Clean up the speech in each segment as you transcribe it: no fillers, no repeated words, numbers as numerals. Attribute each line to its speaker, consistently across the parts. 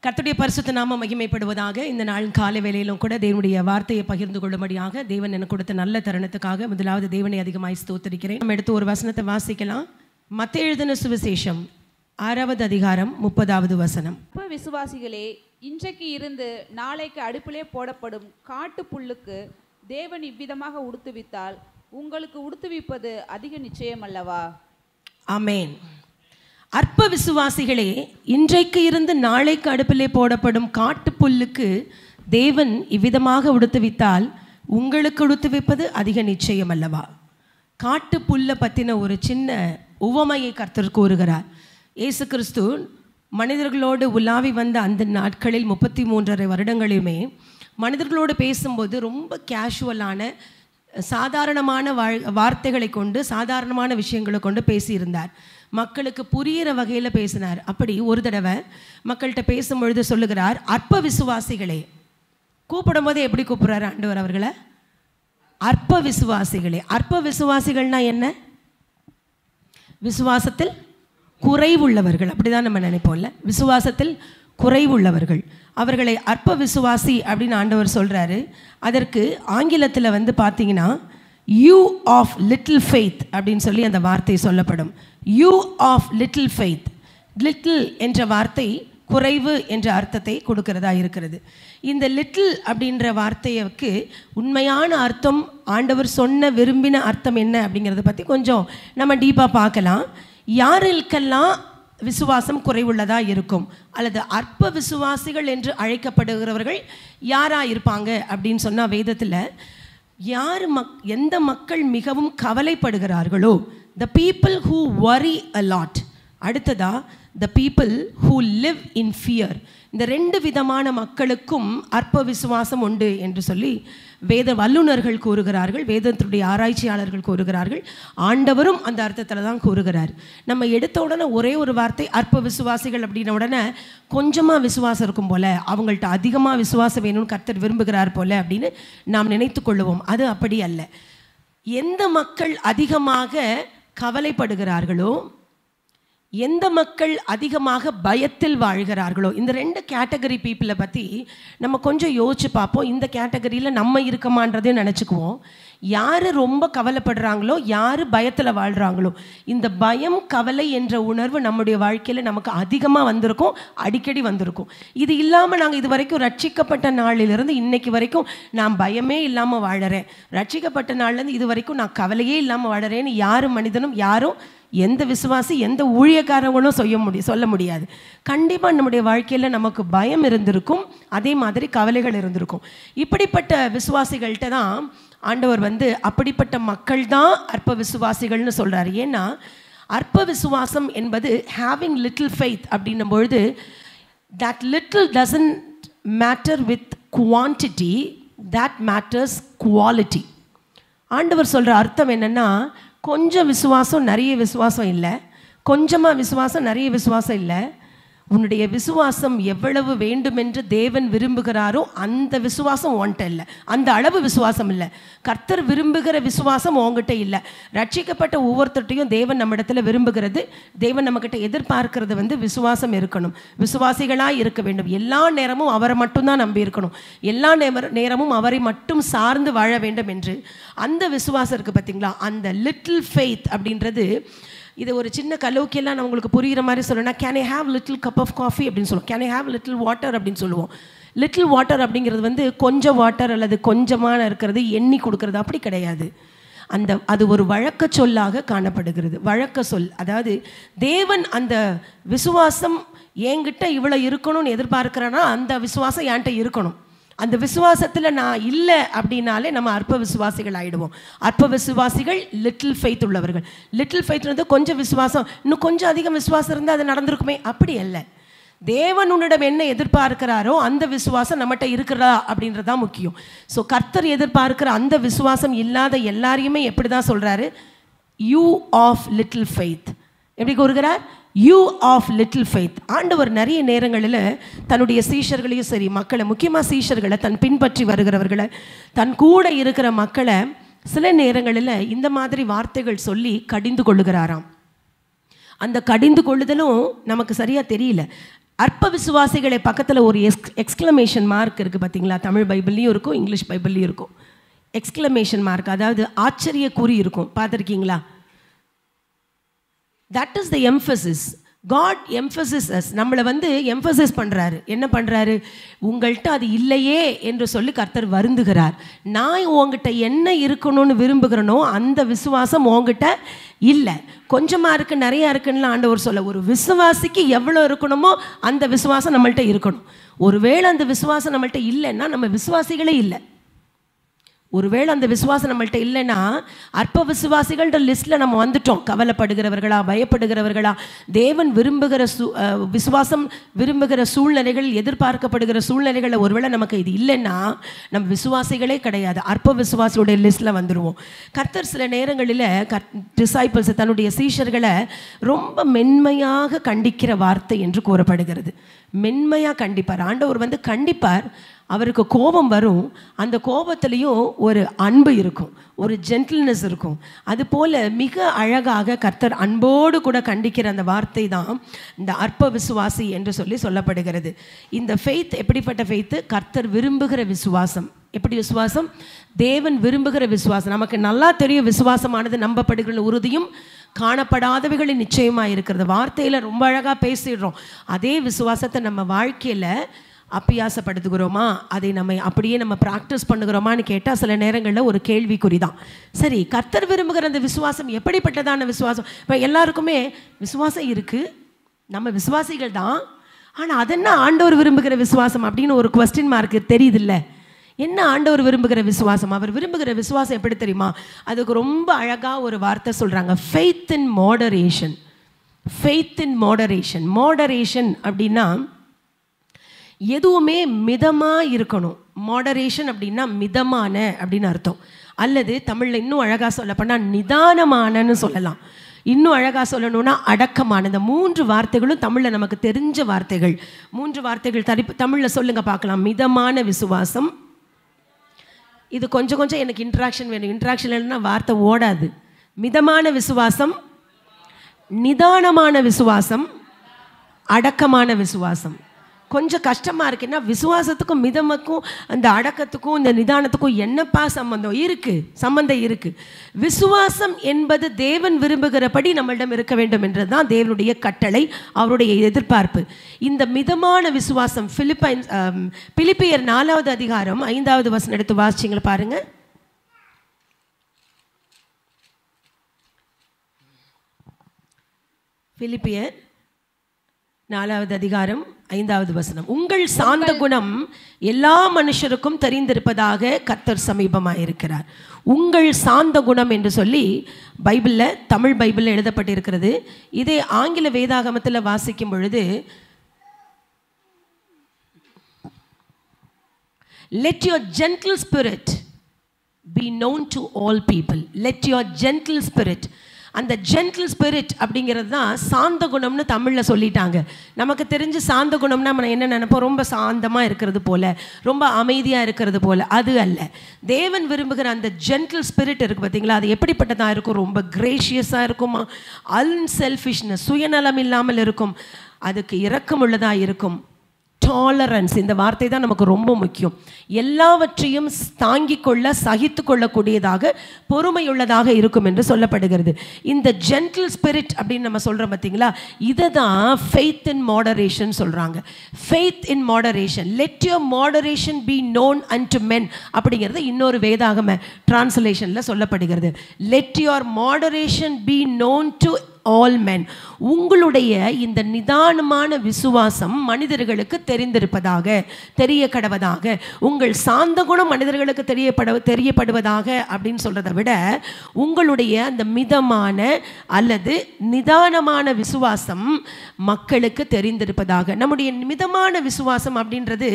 Speaker 1: கர்த்தருடைய பரிசுத்த நாமம் மகிமைப்படுவதாக. இந்த நாள் காலை வேளையிலும் கூட தேவனுடைய வார்த்தையை பகிர்ந்து கொள்ளும்படியாக தேவன் எனக்கு கொடுத்த நல்ல தருணத்துக்காக முதலாவது தேவனை அதிகமாய் ஸ்தோத்திரிக்கிறேன். நம்ம எடுத்து ஒரு வசனத்தை வாசிக்கலாம். மத்தேயு எழுதின சுவிசேஷம் 6வது அதிகாரம் 30வது வசனம்.
Speaker 2: விசுவாசிகளே, இன்றைக்கு இருந்து நாளைக்கு அடுப்பிலே போடப்படும் காட்டு புல்லுக்கு தேவன் இவ்விதமாக உடுத்துவித்தால் உங்களுக்கு உடுத்துவிப்பது அதிக நிச்சயம் அல்லவா? ஆமென்.
Speaker 1: அற்ப விசுவாசிகளே, இன்றைக்கு இருந்து நாளைக்கு அடுப்பிலே போடப்படும் காட்டு புல்லுக்கு தேவன் இவ்விதமாக உடுத்துவித்தால் உங்களுக்கு உடுத்துவிப்பது அதிக நிச்சயம் அல்லவா? காட்டு புல்லை பற்றின ஒரு சின்ன உவமையை கர்த்தர் கூறுகிறார். இயேசு கிறிஸ்து மனிதர்களோடு உலாவி வந்த அந்த நாட்களில் 33.5 வருடங்களிலுமே மனிதர்களோடு பேசும்போது ரொம்ப கேஷுவலான சாதாரணமான வார்த்தைகளை கொண்டு சாதாரணமான விஷயங்களை கொண்டு பேசியிருந்தார். மக்களுக்கு புரிகிற வகையில் பேசினார். அப்படி ஒரு தடவை மக்கள்கிட்ட பேசும்பொழுது சொல்லுகிறார், அற்ப விசுவாசிகளே. கூப்பிடும் போது எப்படி கூப்பிடுறாரு ஆண்டவர் அவர்களை? அற்ப விசுவாசிகளே. அற்ப விசுவாசிகள்னா என்ன? விசுவாசத்தில் குறைவுள்ளவர்கள், அப்படிதான் நம்ம நினைப்போம்ல. விசுவாசத்தில் குறைவுள்ளவர்கள், அவர்களை அற்ப விசுவாசி அப்படின்னு ஆண்டவர் சொல்கிறாரு. அதற்கு ஆங்கிலத்தில் பார்த்தீங்கன்னா யூ ஆஃப் லிட்டில் ஃபெய்த் அப்படின்னு சொல்லி அந்த வார்த்தை சொல்லப்படும். You of little faith. Little என்ற வார்த்தை குறைவு என்ற அர்த்தத்தை கொடுக்கிறதா இருக்கிறது. இந்த லிட்டில் அப்படின்ற வார்த்தைக்கு உண்மையான அர்த்தம், ஆண்டவர் சொன்ன விரும்பின அர்த்தம் என்ன அப்படிங்கிறத பற்றி கொஞ்சம் நம்ம டீப்பாக பார்க்கலாம். யாருக்கெல்லாம் விசுவாசம் குறைவுள்ளதா இருக்கும் அல்லது அற்ப விசுவாசிகள் என்று அழைக்கப்படுகிறவர்கள் யாராக இருப்பாங்க அப்படின்னு சொன்னால், வேதத்தில் எந்த மக்கள் மிகவும் கவலைப்படுகிறார்களோ, the people who worry a lot. அடுத்ததா the people who live in fear. இந்த 2 விதமான மக்களுக்கும் அற்ப விசுவாசம் உண்டு என்று சொல்லி வேத வல்லுநர்கள் கூறுகிறார்கள், வேதத்துடைய ஆராய்ச்சியாளர்கள் கூறுகிறார்கள். ஆண்டவரும் அந்த அர்த்தத்தில் தான் கூறுகிறார். நம்ம எடுத்த உடனே ஒரே ஒரு வார்த்தை அற்ப விசுவாசிகள் அப்படின்ன உடனே கொஞ்சமாக விசுவாசம் இருக்கும் போல, அவங்கள்ட்ட அதிகமாக விசுவாசம் வேணும்னு கர்த்தர் விரும்புகிறார் போல அப்படின்னு நாம் நினைத்து கொள்ளுவோம். அது அப்படி அல்ல. எந்த மக்கள் அதிகமாக கவலைப்படுகிறார்களோ, எந்த மக்கள் அதிகமாக பயத்தில் வாழ்கிறார்களோ, இந்த 2 கேட்டகரி பீப்புளை பற்றி நம்ம கொஞ்சம் யோசிச்சு பார்ப்போம். இந்த கேட்டகரியில் நம்ம இருக்கமான்றதையும் நினச்சிக்குவோம். யார் ரொம்ப கவலைப்படுறாங்களோ, யார் பயத்தில் வாழ்கிறாங்களோ, இந்த பயம் கவலை என்ற உணர்வு நம்முடைய வாழ்க்கையில் நமக்கு அதிகமாக வந்திருக்கும், அடிக்கடி வந்திருக்கும். இது இல்லாமல் நாங்கள் இது வரைக்கும் ரட்சிக்கப்பட்ட நாளிலிருந்து இன்னைக்கு வரைக்கும் நான் பயமே இல்லாமல் வாழறேன், ரட்சிக்கப்பட்ட நாள்லேருந்து இது வரைக்கும் நான் கவலையே இல்லாமல் வாழறேன்னு மனிதனும் யாரும் எந்த விசுவாசி எந்த ஊழியக்காரங்களும் சொல்ல முடியாது. கண்டிப்பாக நம்முடைய வாழ்க்கையில் நமக்கு பயம் இருந்திருக்கும், அதே மாதிரி கவலைகள் இருந்திருக்கும். இப்படிப்பட்ட விசுவாசிகள்கிட்ட தான் ஆண்டவர் அப்படிப்பட்ட மக்கள் தான் அற்ப விசுவாசிகள்னு சொல்கிறார். ஏன்னா அற்ப விசுவாசம் என்பது ஹேவிங் லிட்டில் ஃபெய்த் அப்படின்னும் பொழுது that little doesn't matter with quantity, that matters quality. ஆண்டவர் சொல்கிற அர்த்தம் என்னென்னா, கொஞ்சம் விசுவாசம் நிறைய விசுவாசம் இல்லை, கொஞ்சமாக விசுவாசம் நிறைய விசுவாசம் இல்லை. உன்னுடைய விசுவாசம் எவ்வளவு வேண்டுமென்று தேவன் விரும்புகிறாரோ அந்த விசுவாசம் உன்கிட்ட இல்லை, அந்த அளவு விசுவாசம் இல்லை. கர்த்தர் விரும்புகிற விசுவாசம் உங்ககிட்ட இல்லை. ரட்சிக்கப்பட்ட ஒவ்வொருத்தட்டையும் தேவன் நம்மிடத்துல விரும்புகிறது, தேவன் நம்மக்கிட்ட எதிர்பார்க்கிறது விசுவாசம் இருக்கணும், விசுவாசிகளாக இருக்க வேண்டும். எல்லா நேரமும் அவரை மட்டும்தான் நம்பி இருக்கணும், எல்லா நேரமும் அவரை மட்டும் சார்ந்து வாழ வேண்டும் என்று அந்த விசுவாசம் இருக்குது. பார்த்தீங்களா? அந்த லிட்டில் ஃபெய்த் அப்படின்றது, இது ஒரு சின்ன கலோக்கியெல்லாம் நான் உங்களுக்கு புரிகிற மாதிரி சொல்லணும்னா, can I have little cup of coffee அப்படின்னு சொல்லுவோம், can I have little water அப்படின்னு சொல்லுவோம். லிட்டில் வாட்டர் அப்படிங்கிறது கொஞ்சம் வாட்டர் அல்லது கொஞ்சமான இருக்கிறது எண்ணி கொடுக்கறது அப்படி கிடையாது. அது ஒரு வழக்க சொல்லாக காணப்படுகிறது, வழக்க சொல். அதாவது தேவன் அந்த விசுவாசம் என்கிட்ட இவ்வளோ இருக்கணும்னு எதிர்பார்க்குறேன்னா அந்த விசுவாசம் என்கிட்ட இருக்கணும். அந்த விசுவாசத்தில் நான் இல்லை அப்படின்னாலே நம்ம அற்ப விசுவாசிகள் ஆகிடுவோம். அற்ப விசுவாசிகள் லிட்டில் ஃபெய்த் உள்ளவர்கள். லிட்டில் ஃபெய்த்ன்றது கொஞ்சம் விசுவாசம், இன்னும் கொஞ்சம் அதிகம் விசுவாசம் இருந்தால் அது நடந்திருக்குமே, அப்படி அல்ல. தேவன் உன்னிடம் என்ன எதிர்பார்க்கிறாரோ அந்த விசுவாசம் நம்மகிட்ட இருக்கிறதா அப்படின்றது தான் முக்கியம். ஸோ கர்த்தர் எதிர்பார்க்கிற அந்த விசுவாசம் இல்லாத எல்லாரையுமே எப்படி தான் சொல்கிறாரு? You of little faith. எப்படி கூறுகிறார்? You of little faith. ஆண்டவர் நிறைய நேரங்களில் தன்னுடைய சீஷர்களையும் சரி, மக்களை, முக்கியமாக சீஷர்களை, தன் பின்பற்றி வருகிறவர்களை, தன் கூட இருக்கிற மக்களை சில நேரங்களில் இந்த மாதிரி வார்த்தைகள் சொல்லி கடிந்து கொள்ளுகிறாராம். அந்த கடிந்து கொள்ளுதலும் நமக்கு சரியாக தெரியல. அற்ப விசுவாசிகளை பக்கத்தில் ஒரு எக்ஸ்க்ளமேஷன் மார்க் இருக்குது பார்த்தீங்களா? தமிழ் பைபிள்லேயும் இருக்கும், இங்கிலீஷ் பைபிள்லேயும் இருக்கும். எக்ஸ்க்ளமேஷன் மார்க், அதாவது ஆச்சரிய குறி இருக்கும். பார்த்துருக்கீங்களா? That is the emphasis. God emphasis நம்மளை வந்து எம்ஃபசிஸ் பண்ணுறாரு. என்ன பண்ணுறாரு? உங்கள்கிட்ட அது இல்லையே என்று சொல்லி கர்த்தர் வருந்துகிறார். நான் உங்ககிட்ட என்ன இருக்கணும்னு விரும்புகிறனோ அந்த விசுவாசம் உங்ககிட்ட இல்லை. கொஞ்சமாக இருக்குது, நிறையா இருக்குன்னு ஆண்டவர் சொல்ல. ஒரு விசுவாசிக்கு எவ்வளோ இருக்கணுமோ அந்த விசுவாசம் நம்மள்கிட்ட இருக்கணும். ஒருவேளை அந்த விசுவாசம் நம்மள்கிட்ட இல்லைன்னா நம்ம விசுவாசிகளே இல்லை. ஒருவேளை அந்த விசுவாசம் நம்மள்கிட்ட இல்லைன்னா அற்ப விசுவாசிகள்ன்ற லிஸ்ட்டில் நம்ம வந்துட்டோம். கவலைப்படுகிறவர்களா, பயப்படுகிறவர்களா, தேவன் விரும்புகிற விசுவாசம் விரும்புகிற சூழ்நிலைகள், எதிர்பார்க்கப்படுகிற சூழ்நிலைகளில் ஒருவேளை நமக்கு இது இல்லைன்னா நம்ம விசுவாசிகளே கிடையாது, அற்ப விசுவாசியோடைய லிஸ்ட்டில் வந்துடுவோம். கர்த்தர் சில நேரங்களில் டிசைபிள்ஸ் தன்னுடைய சீஷர்களை ரொம்ப மென்மையாக கண்டிக்கிற வார்த்தை என்று கூறப்படுகிறது. மென்மையாக கண்டிப்பார். ஆண்டவர் வந்து கண்டிப்பார். அவருக்கு கோபம் வரும். அந்த கோபத்துலேயும் ஒரு அன்பு இருக்கும், ஒரு ஜென்டில்னஸ் இருக்கும். அதுபோல் மிக அழகாக கர்த்தர் அன்போடு கூட கண்டிக்கிற அந்த வார்த்தை தான் இந்த அற்ப விசுவாசி என்று சொல்லப்படுகிறது. இந்த ஃபெய்த் எப்படிப்பட்ட ஃபெய்த்து? கர்த்தர் விரும்புகிற விசுவாசம். எப்படி விசுவாசம்? தேவன் விரும்புகிற விசுவாசம். நமக்கு நல்லா தெரியும் விசுவாசமானது நம்பப்படுகிற உறுதியும் காணப்படாதவைகளின் நிச்சயமாக இருக்கிறது. வார்த்தையில் ரொம்ப அழகாக பேசிடுறோம். அதே விசுவாசத்தை நம்ம வாழ்க்கையில் அப்பியாசப்படுத்துகிறோமா? அதை நம்ம அப்படியே நம்ம ப்ராக்டிஸ் பண்ணுகிறோமான்னு கேட்டால் சில நேரங்களில் ஒரு கேள்விக்குறி தான். சரி, கர்த்தர் விரும்புகிற அந்த விசுவாசம் எப்படிப்பட்டதான விசுவாசம்? இப்போ எல்லாருக்குமே விசுவாசம் இருக்குது, நம்ம விசுவாசிகள் தான். ஆனால் அதென்ன ஆண்டவர் விரும்புகிற விசுவாசம் அப்படின்னு ஒரு குவெஸ்டின் மார்க் தெரியுதில்ல. என்ன ஆண்டவர் விரும்புகிற விசுவாசம்? அவர் விரும்புகிற விசுவாசம் எப்படி தெரியுமா? அதுக்கு ரொம்ப அழகாக ஒரு வார்த்தை சொல்கிறாங்க, faith in moderation. Faith in moderation. Moderation அப்படின்னா எதுவுமே மிதமாக இருக்கணும். மாடரேஷன் அப்படின்னா மிதமான அப்படின்னு அர்த்தம். அல்லது தமிழில் இன்னும் அழகாக சொல்லப்போனால் நிதானமானன்னு சொல்லலாம். இன்னும் அழகாக சொல்லணும்னா அடக்கமான. இந்த 3 வார்த்தைகளும் தமிழில் நமக்கு தெரிஞ்ச வார்த்தைகள். 3 வார்த்தைகள் தமிழில் சொல்லுங்கள் பார்க்கலாம். மிதமான விசுவாசம். இது கொஞ்சம் கொஞ்சம் எனக்கு இன்ட்ராக்ஷன் வேணும். இன்ட்ராக்ஷன் இல்லைன்னா வார்த்தை ஓடாது. மிதமான விசுவாசம், நிதானமான விசுவாசம், அடக்கமான விசுவாசம். கொஞ்சம் கஷ்டமாக இருக்குன்னா விசுவாசத்துக்கும் மிதமுக்கும் அந்த அடக்கத்துக்கும் இந்த நிதானத்துக்கும் என்னப்பா சம்பந்தம் இருக்குது? சம்பந்தம் இருக்குது. விசுவாசம் என்பது தேவன் விரும்புகிறபடி நம்மளிடம் இருக்க வேண்டும் என்றது தான் தேவனுடைய கட்டளை, அவருடைய எதிர்பார்ப்பு. இந்த மிதமான விசுவாசம் பிலிப்பியர் 4வது அதிகாரம் 5வது வசனம் எடுத்து வாசிச்சிங்களா பாருங்க. பிலிப்பியர் 4வது அதிகாரம் 5வது வசனம். உங்கள் சாந்த குணம் எல்லா மனுஷருக்கும் தெரிந்திருப்பதாக கர்த்தர் சமீபமாக இருக்கிறார். உங்கள் சாந்த குணம் என்று சொல்லி பைபிளில், தமிழ் பைபிளில் எழுதப்பட்டிருக்கிறது. இதே ஆங்கில வேதாகமத்தில் வாசிக்கும் பொழுது let your gentle spirit be known to all people. let your gentle spirit. அந்த ஜென்டில் ஸ்பிரிட் அப்படிங்கிறது தான் சாந்த குணம்னு தமிழில் சொல்லிட்டாங்க. நமக்கு தெரிஞ்சு சாந்த குணம்னா நம்ம என்ன நினைப்போம்? ரொம்ப சாந்தமாக இருக்கிறது போல், ரொம்ப அமைதியாக இருக்கிறது போல். அது அல்ல. தேவன் விரும்புகிற அந்த ஜென்டில் ஸ்பிரிட் இருக்குது பார்த்தீங்களா? அது எப்படிப்பட்டதாக இருக்கும்? ரொம்ப கிரேஷியஸாக இருக்குமா? அன்செல்ஃபிஷ்னஸ், சுயநலம் இல்லாமல் இருக்கும். அதுக்கு இரக்கமுள்ளதாக இருக்கும். டாலரன்ஸ், இந்த வார்த்தை தான் நமக்கு ரொம்ப முக்கியம். எல்லாவற்றையும் தாங்கிக் கொள்ள, சகித்து கொள்ளக்கூடியதாக, பொறுமையுள்ளதாக இருக்கும் என்று சொல்லப்படுகிறது. இந்த ஜென்டில் ஸ்பிரிட் அப்படின்னு நம்ம சொல்கிறோம் பார்த்தீங்களா? இதை தான் ஃபெய்த் இன் மாடரேஷன் சொல்கிறாங்க. Faith in moderation. Let your moderation be known unto men அப்படிங்கிறது இன்னொரு வேதாகம டிரான்ஸ்லேஷனில் சொல்லப்படுகிறது. Let your moderation be known to all men. உங்களுடைய இந்த நிதானமான விசுவாசம் மனிதர்களுக்கு தெரிந்திருப்பதாக, தெரிய கடவதாக. உங்கள் சாந்த குணம் மனிதர்களுக்கு தெரியப்படுவதாக அப்படின்னு சொல்கிறத விட உங்களுடைய அந்த மிதமான அல்லது நிதானமான விசுவாசம் மக்களுக்கு தெரிந்திருப்பதாக. நம்முடைய மிதமான விசுவாசம் அப்படின்றது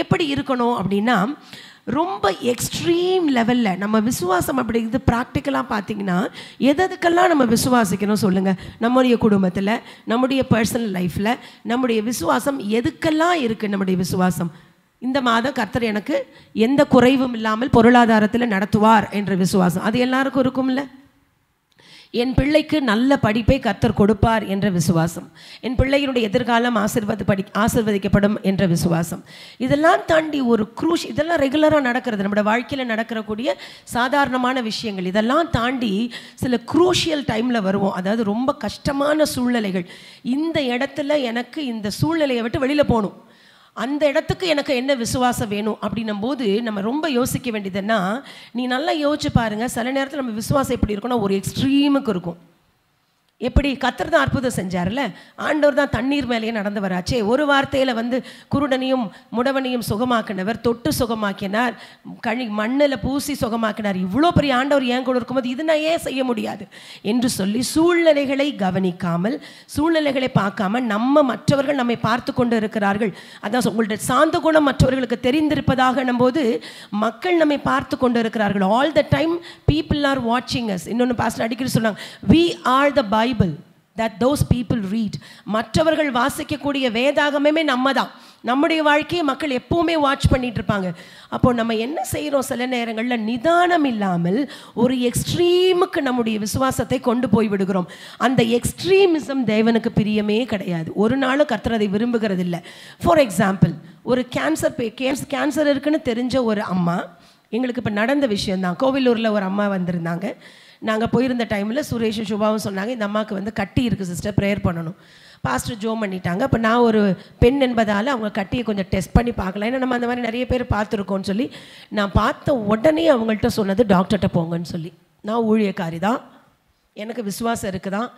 Speaker 1: எப்படி இருக்கணும் அப்படின்னா, ரொம்ப எக்ஸ்ட்ரீம் லெவலில் நம்ம விசுவாசம் அப்படிங்கிறது ப்ராக்டிக்கலாக பார்த்தீங்கன்னா எதுக்கெல்லாம் நம்ம விசுவாசிக்கணும் சொல்லுங்கள்? நம்முடைய குடும்பத்தில், நம்முடைய பர்சனல் லைஃப்பில் நம்முடைய விசுவாசம் எதுக்கெல்லாம் இருக்குது? நம்முடைய விசுவாசம் இந்த மாதம் கர்த்தர் எனக்கு எந்த குறைவும் இல்லாமல் பொருளாதாரத்தில் நடத்துவார் என்ற விசுவாசம் அது எல்லாருக்கும் இருக்கும்ல. என் பிள்ளைக்கு நல்ல படிப்பை கர்த்தர் கொடுப்பார் என்ற விசுவாசம், என் பிள்ளையினுடைய எதிர்காலம் ஆசீர்வதிக்கப்படும் என்ற விசுவாசம். இதெல்லாம் தாண்டி ஒரு இதெல்லாம் ரெகுலராக நடக்கிறது, நம்மளோட வாழ்க்கையில் நடக்கிறக்கூடிய சாதாரணமான விஷயங்கள். இதெல்லாம் தாண்டி சில குரூஷியல் டைமில் வருவோம், அதாவது ரொம்ப கஷ்டமான சூழ்நிலைகள். இந்த இடத்துல எனக்கு இந்த சூழ்நிலையை விட்டு வெளியில் போகணும், அந்த இடத்துக்கு எனக்கு என்ன விசுவாசம் வேணும் அப்படின்னும் போது நம்ம ரொம்ப யோசிக்க வேண்டியதுன்னா, நீ நல்லா யோசிச்சு பாருங்கள், சில நேரத்தில் நம்ம விசுவாசம் எப்படி இருக்குன்னா ஒரு எக்ஸ்ட்ரீமுக்கு இருக்கும். எப்படி கர்த்தர் தான் அற்புதம் செஞ்சார்ல, ஆண்டவர் தான் தண்ணீர் மேலேயே நடந்து வராச்சே. ஒரு வார்த்தையில் வந்து குருடனையும் முடவனையும் சுகமாக்கினவர், தொட்டு சுகமாக்கினார், மண்ணில் பூசி சுகமாக்கினார். இவ்வளோ பெரிய ஆண்டவர் ஏன் கூட இருக்கும்போது இது நான் ஏன் செய்ய முடியாது என்று சொல்லி சூழ்நிலைகளை கவனிக்காமல், சூழ்நிலைகளை பார்க்காம மற்றவர்கள் நம்மை பார்த்து கொண்டு இருக்கிறார்கள், அதான் உங்களுடைய சாந்த குணம் மற்றவர்களுக்கு தெரிந்திருப்பதாக போது மக்கள் நம்மை பார்த்து கொண்டு இருக்கிறார்கள். All the time people are வாட்சிங் அஸ். இன்னொன்று பாஸ்டர் அடிக்கடி சொன்னாங்க, we are the Bible that those people read. மற்றவர்கள் வாசிக்கக்கூடிய வேதாகமே நம்ம தான், நம்முடைய வாழ்க்கையை மக்கள் எப்பவுமே வாட்ச் பண்ணிட்டு இருப்பாங்க. அப்போ நம்ம என்ன செய்கிறோம், சில நேரங்களில் நிதானம் இல்லாமல் ஒரு எக்ஸ்ட்ரீமுக்கு நம்முடைய விசுவாசத்தை கொண்டு போய் விடுகிறோம். அந்த எக்ஸ்ட்ரீமிசம் தேவனுக்கு பிரியமே கிடையாது, ஒரு நாளும் கர்த்தர் அதை விரும்புகிறது இல்லை. ஃபார் எக்ஸாம்பிள், ஒரு கேன்சர் இருக்குன்னு தெரிஞ்ச ஒரு அம்மா, எங்களுக்கு இப்போ நடந்த விஷயந்தான், கோவிலூரில் ஒரு அம்மா வந்திருந்தாங்க. நாங்கள் போயிருந்த டைமில் சுரேஷும் சுபாவும் சொன்னாங்க, இந்த அம்மாவுக்கு வந்து கட்டி இருக்குது சிஸ்டர், ப்ரேயர் பண்ணணும். பாஸ்டர் ஜோம் பண்ணிட்டாங்க. அப்போ நான் ஒரு பெண் என்பதால் அவங்க கட்டியை கொஞ்சம் டெஸ்ட் பண்ணி பார்க்கலாம், ஏன்னா நம்ம அந்த மாதிரி நிறைய பேர் பார்த்துருக்கோன்னு சொல்லி நான் பார்த்த உடனே அவங்கள்ட்ட சொன்னது டாக்டர்கிட்ட போங்கன்னு சொல்லி. நான் ஊழியக்காரி தான், எனக்கு விசுவாசம் இருக்குதான்,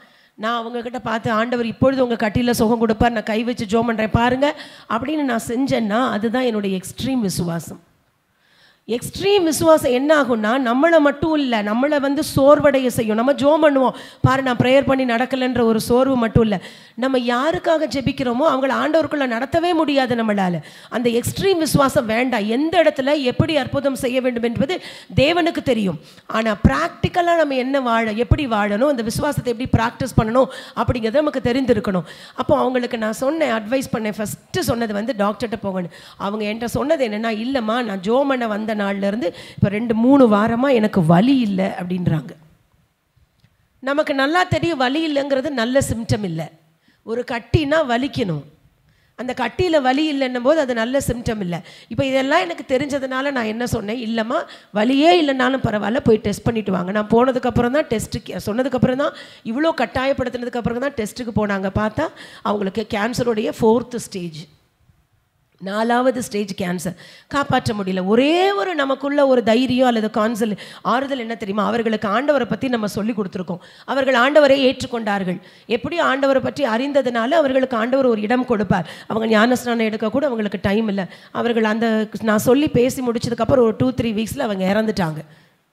Speaker 1: நான் அவங்கக்கிட்ட பார்த்து ஆண்டவர் இப்பொழுது உங்கள் கட்டியில் சுகம் கொடுப்பார், நான் கை வச்சு ஜோம் பண்ணுறேன் பாருங்கள் அப்படின்னு நான் செஞ்சேன்னா அதுதான் என்னுடைய எக்ஸ்ட்ரீம் விசுவாசம். எக்ஸ்ட்ரீம் விசுவாசம் என்ன ஆகும்னா, நம்மளை மட்டும் இல்லை, நம்மளை வந்து சோர்வடைய செய்யும். நம்ம ஜோம் பண்ணுவோம் பாரு, நான் ப்ரேயர் பண்ணி நடக்கலைன்ற ஒரு சோர்வு மட்டும் இல்லை, நம்ம யாருக்காக ஜெபிக்கிறோமோ அவங்கள ஆண்டவருக்குள்ளே நடத்தவே முடியாது நம்மளால். அந்த எக்ஸ்ட்ரீம் விசுவாசம் வேண்டாம். எந்த இடத்துல எப்படி அற்புதம் செய்ய வேண்டும் என்பது தேவனுக்கு தெரியும். ஆனால் ப்ராக்டிக்கலாக நம்ம என்ன எப்படி வாழணும், அந்த விசுவாசத்தை எப்படி ப்ராக்டிஸ் பண்ணணும் அப்படிங்கிறது நமக்கு தெரிந்திருக்கணும். அப்போ அவங்களுக்கு நான் சொன்னேன், அட்வைஸ் பண்ணேன், ஃபஸ்ட்டு சொன்னது வந்து டாக்டர்கிட்ட போகணும். அவங்க என்கிட்ட சொன்னது என்னென்னா, இல்லைம்மா நான் ஜோம் பண்ண வந்த நாள்லேருந்து இப்போ 2-3 வாரமாக எனக்கு வலி இல்லை அப்படின்றாங்க. நமக்கு நல்லா தெரியும் வலி இல்லைங்கிறது நல்ல சிம்டம் இல்லை. ஒரு கட்டினா வலிக்கணும், அந்த கட்டியில் வலி இல்லைன்னும் போது அது நல்ல சிம்டம் இல்லை. இப்போ இதெல்லாம் எனக்கு தெரிஞ்சதுனால நான் என்ன சொன்னேன், இல்லைம்மா வலியே இல்லைனாலும் பரவாயில்ல, போய் டெஸ்ட் பண்ணிட்டு வாங்க. நான் போனதுக்கப்புறம் தான் டெஸ்ட்டுக்கு சொன்னதுக்கப்புறம் தான், இவ்வளோ கட்டாயப்படுத்தினதுக்கப்புறம் தான் டெஸ்ட்டுக்கு போனாங்க. பார்த்தா அவங்களுக்கு கேன்சருடைய 4th ஸ்டேஜ், 4வது ஸ்டேஜ் கேன்சர். காப்பாற்ற முடியல. ஒரே ஒரு நமக்குள்ள ஒரு தைரியம் அல்லது ஆறுதல் என்ன தெரியுமா, அவர்களுக்கு ஆண்டவரை பற்றி நம்ம சொல்லி கொடுத்துருக்கோம், அவர்கள் ஆண்டவரை ஏற்றுக்கொண்டார்கள். எப்படி ஆண்டவரை பற்றி அறிந்ததுனால அவர்களுக்கு ஆண்டவர் ஒரு இடம் கொடுப்பார். அவங்க ஞானஸ்நானம் எடுக்கக்கூட அவங்களுக்கு டைம் இல்லை. அவர்கள் அந்த நான் சொல்லி பேசி முடிச்சதுக்கப்புறம் ஒரு 2-3 வீக்ஸில் அவங்க இறந்துட்டாங்க.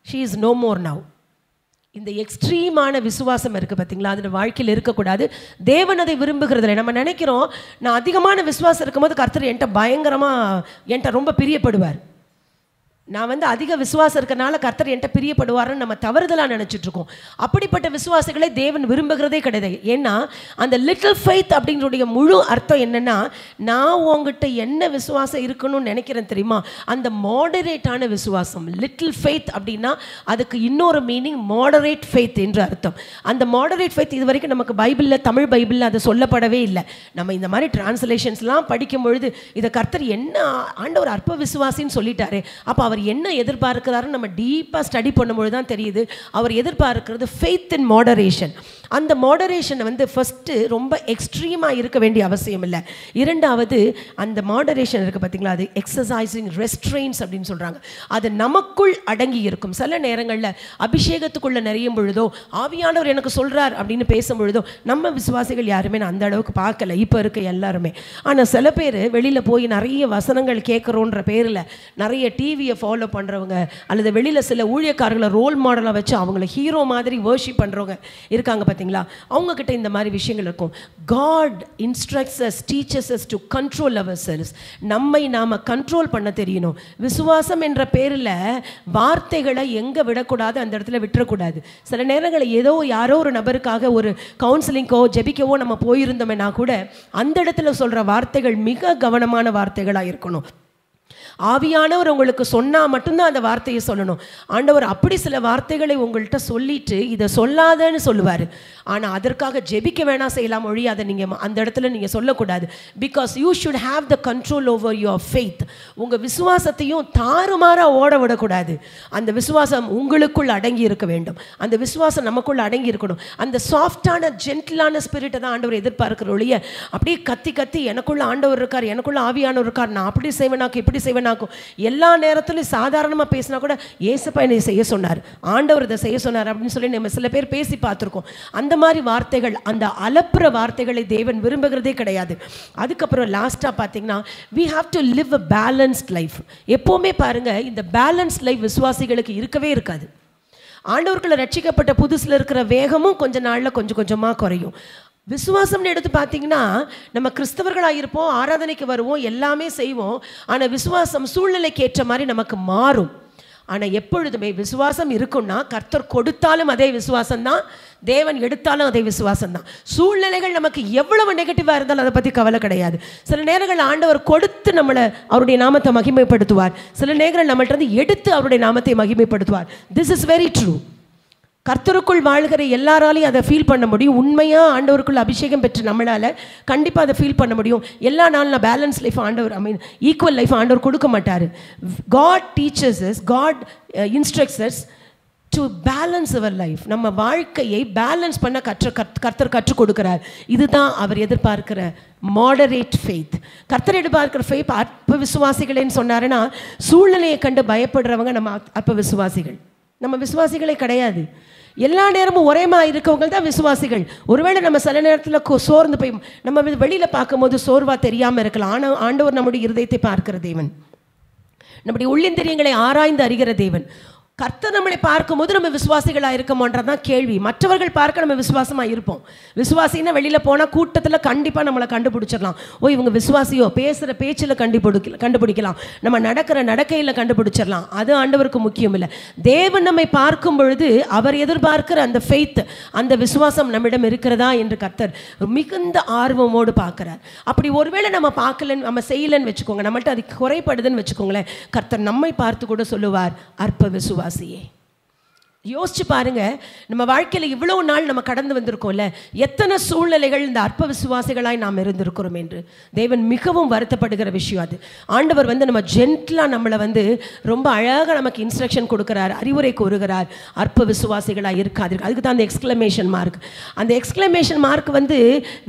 Speaker 1: She is no more now. இந்த எக்ஸ்ட்ரீமான விசுவாசம் இருக்குது பார்த்தீங்களா, அது வாழ்க்கையில் இருக்கக்கூடாது. தேவன் அதை விரும்புகிறதில்லை. நம்ம நினைக்கிறோம், நான் அதிகமான விசுவாசம் இருக்கும்போது கர்த்தர் என்கிட்ட ரொம்ப பிரியப்படுவார், நான் வந்து அதிக விசுவாசம் இருக்கனால கர்த்தர் என்கிட்ட பிரியப்படுவார்னு நம்ம தவறுதலாக நினச்சிட்ருக்கோம். அப்படிப்பட்ட விசுவாசிகளை தேவன் விரும்புகிறதே கிடையாது. ஏன்னா அந்த லிட்டில் ஃபெய்த் அப்படிங்கிறதுடைய முழு அர்த்தம் என்னென்னா, நான் உங்ககிட்ட என்ன விசுவாசம் இருக்கணும்னு நினைக்கிறேன் தெரியுமா, அந்த மாடரேட்டான விசுவாசம். லிட்டில் ஃபெய்த் அப்படின்னா அதுக்கு இன்னொரு மீனிங் மாடரேட் ஃபெய்த் என்று அர்த்தம். அந்த மாடரேட் ஃபெய்த் இது வரைக்கும் நமக்கு பைபிளில், தமிழ் பைபிளில் அது சொல்லப்படவே இல்லை. நம்ம இந்த மாதிரி டிரான்ஸ்லேஷன்ஸ்லாம் படிக்கும் பொழுது இதை கர்த்தர் என்ன ஆண்டவர் அற்ப விசுவாசின்னு சொல்லிட்டாரு, அப்போ அவர் என்ன எதிர்பார்க்கிறாருன்னு நம்ம டீப்பாக ஸ்டடி பண்ணும்பொழுது தான் தெரியுது. அவர் எதிர்பார்க்கிறது ஃபெய்த் இன் மாடரேஷன். அந்த மாடரேஷனை வந்து ஃபஸ்ட்டு ரொம்ப எக்ஸ்ட்ரீமாக இருக்க வேண்டிய அவசியம் இல்லை. இரண்டாவது, அந்த மாடரேஷன் இருக்குது பார்த்தீங்களா, அது எக்ஸசைசிங் ரெஸ்ட்ரெயின்ஸ் அப்படின்னு சொல்கிறாங்க. அது நமக்குள் அடங்கி இருக்கும். சில நேரங்களில் அபிஷேகத்துக்குள்ளே நிறையும் பொழுதோ, ஆவியானவர் எனக்கு சொல்கிறார் அப்படின்னு பேசும் பொழுதோ நம்ம விசுவாசிகள் யாருமே நான் அந்த அளவுக்கு பார்க்கல, இப்போ இருக்க எல்லாருமே. ஆனால் சில பேர் வெளியில் போய் நிறைய வசனங்கள் கேட்குறோன்ற பேரில் நிறைய டிவியை ஃபாலோ பண்ணுறவங்க, அல்லது வெளியில் சில ஊழியக்காரர்களை ரோல் மாடலாக வச்சு அவங்கள ஹீரோ மாதிரி வர்ஷிப் பண்ணுறவங்க இருக்காங்க பார்த்தீங்களா. அவங்கக்கிட்ட இந்த மாதிரி விஷயங்கள் இருக்கும். God instructs us, teaches us to control ourselves. நம்மை நாம் கண்ட்ரோல் பண்ண தெரியணும். விசுவாசம் என்ற பேரில் வார்த்தைகளை எங்கே விடக்கூடாது, அந்த இடத்துல விட்டுறக்கூடாது. சில நேரங்களில் ஏதோ யாரோ ஒரு நபருக்காக ஒரு கவுன்சிலிங்கோ ஜெபிக்கவோ நம்ம போயிருந்தோம்னா கூட அந்த இடத்துல சொல்கிற வார்த்தைகள் மிக கவனமான வார்த்தைகளாக இருக்கணும். ஆவியானவர் உங்களுக்கு சொன்னால் மட்டும்தான் அந்த வார்த்தையை சொல்லணும். ஆண்டவர் அப்படி சில வார்த்தைகளை உங்கள்கிட்ட சொல்லிட்டு இதை சொல்லாதன்னு சொல்லுவார். ஆனால் அதற்காக ஜெபிக்க வேணாம் செய்யலாம் ஒழி, அதை நீங்கள் அந்த இடத்துல நீங்கள் சொல்லக்கூடாது. Because you should have the control over your faith. உங்கள் விசுவாசத்தையும் தாறுமாறாக ஓட விடக்கூடாது. அந்த விசுவாசம் உங்களுக்குள் அடங்கி இருக்க வேண்டும். அந்த விசுவாசம் நமக்குள்ள அடங்கி இருக்கணும். அந்த சாஃப்டான ஜென்டிலான ஸ்பிரிட்டை தான் ஆண்டவர் எதிர்பார்க்கிற ஒழிய அப்படியே கத்தி கத்தி எனக்குள்ள ஆண்டவர் இருக்கார், எனக்குள்ள ஆவியானவர் இருக்கார், நான் அப்படி செய்வேனாக்கும் இப்படி செய்வேனாக்கும் எல்லா நேரத்துலையும் சாதாரணமாக பேசினா கூட ஏசப்பா என்னை செய்ய சொன்னார், ஆண்டவர் இதை செய்ய சொன்னார் அப்படின்னு சொல்லி நம்ம சில பேர் பேசி பார்த்துருக்கோம். அந்த மாதிரி வார்த்தைகள், அந்த அலப்புற வார்த்தைகளை தேவன் விரும்புகிறதே கிடையாது. அதுக்கப்புறம் லாஸ்ட்டாக பார்த்தீங்கன்னா we have to live a balanced life. எப்போவுமே பாருங்கள், இந்த பேலன்ஸ்ட் லைஃப் விசுவாசிகளுக்கு இருக்கவே இருக்காது. ஆண்டவர்களை ரட்சிக்கப்பட்ட புதுசில் இருக்கிற வேகமும் கொஞ்ச நாளில் கொஞ்சம் கொஞ்சமாக குறையும். விசுவாசம்னு எடுத்து பார்த்தீங்கன்னா நம்ம கிறிஸ்தவர்களாக இருப்போம், ஆராதனைக்கு வருவோம், எல்லாமே செய்வோம். ஆனால் விசுவாசம் சூழ்நிலைக்கு ஏற்ற மாதிரி நமக்கு மாறும். ஆனால் எப்பொழுதுமே விசுவாசம் இருக்குன்னா கர்த்தர் கொடுத்தாலும் அதே விசுவாசம்தான், தேவன் எடுத்தாலும் அதே விசுவாசம்தான். சூழ்நிலைகள் நமக்கு எவ்வளவு நெகட்டிவாக இருந்தாலும் அதை பற்றி கவலை கிடையாது. சில நேரங்கள் ஆண்டவர் கொடுத்து நம்மளை அவருடைய நாமத்தை மகிமைப்படுத்துவார், சில நேரங்கள் நம்மள்ட்ட இருந்து எடுத்து அவருடைய நாமத்தை மகிமைப்படுத்துவார். This is very true. கர்த்தருக்குள் வாழ்கிற எல்லாராலையும் அதை ஃபீல் பண்ண முடியும். உண்மையாக ஆண்டவருக்குள் அபிஷேகம் பெற்று நம்மளால் கண்டிப்பாக அதை ஃபீல் பண்ண முடியும். எல்லா நாளும் நான் பேலன்ஸ் லைஃப் ஆண்டவர் ஈக்குவல் லைஃப் ஆண்டவர் கொடுக்க மாட்டார். God teaches us, God instructs us to balance our life. நம்ம வாழ்க்கையை பேலன்ஸ் பண்ண கர்த்தர் கற்றுக் கொடுக்கிறார். இதுதான் அவர் எதிர்பார்க்கிற மாடரேட் ஃபெய்த். கர்த்தர் எதிர்பார்க்கிற ஃபெய்த். அற்ப விசுவாசிகளேன்னு சொன்னாருன்னா சூழ்நிலையை கண்டு பயப்படுறவங்க நம்ம அற்ப விசுவாசிகள், நம்ம விசுவாசிகளே கிடையாது. எல்லா நேரமும் ஒரேமா இருக்கவங்க தான் விசுவாசிகள். ஒருவேளை நம்ம சில நேரத்தில் சோர்ந்து போய் நம்ம வெளியில் பார்க்கும்போது சோர்வாக தெரியாமல் இருக்கலாம். ஆனால் ஆண்டவர் நம்முடைய இருதயத்தை பார்க்கிற தேவன், நம்முடைய உள்ளிந்திரியங்களை ஆராய்ந்து அறிகிற தேவன். கர்த்தர் நம்மளை பார்க்கும்போது நம்ம விசுவாசிகளாக இருக்கமோன்றதான் கேள்வி. மற்றவர்கள் பார்க்க நம்ம விசுவாசமாக இருப்போம். விசுவாசின்னா வெளியில் போனால் கூட்டத்தில் கண்டிப்பாக நம்மளை கண்டுபிடிச்சிடலாம். ஓ இவங்க விசுவாசியோ, பேசுகிற பேச்சில் கண்டுபிடிக்கலாம், நம்ம நடக்கிற நடக்கையில் கண்டுபிடிச்சிடலாம். அது ஆண்டவருக்கு முக்கியம் இல்லை. தேவன் நம்மை பார்க்கும் பொழுது அவர் எதிர்பார்க்கிற அந்த ஃபெய்த், அந்த விசுவாசம் நம்மிடம் இருக்கிறதா என்று கர்த்தர் மிகுந்த ஆர்வமோடு பார்க்குறார். அப்படி ஒருவேளை நம்ம பார்க்கலன்னு, நம்ம செய்யலைன்னு வச்சுக்கோங்க, நம்மள்ட்ட அது குறைப்படுதுன்னு வச்சுக்கோங்களேன், கர்த்தர் நம்மை பார்த்து கூட சொல்லுவார் அற்ப விசுவாசியே. யோசிச்சு பாருங்க, நம்ம வாழ்க்கையில் இவ்வளவு நாள் நம்ம கடந்து வந்திருக்கோம்ல, எத்தனை சூழ்நிலைகள் இந்த அற்ப விசுவாசிகளாய் நாம் இருந்திருக்கிறோம் என்று தேவன் மிகவும் வருத்தப்படுகிற விஷயம். அது ஆண்டவர் நம்ம ஜென்டிலாக நம்மளை ரொம்ப அழகாக நமக்கு இன்ஸ்ட்ரக்ஷன் கொடுக்குறார், அறிவுரை கூறுகிறார். அற்ப விசுவாசிகளாக இருக்காது. அதுக்கு தான் அந்த எக்ஸ்க்ளமேஷன் மார்க். அந்த எக்ஸ்க்ளமேஷன் மார்க்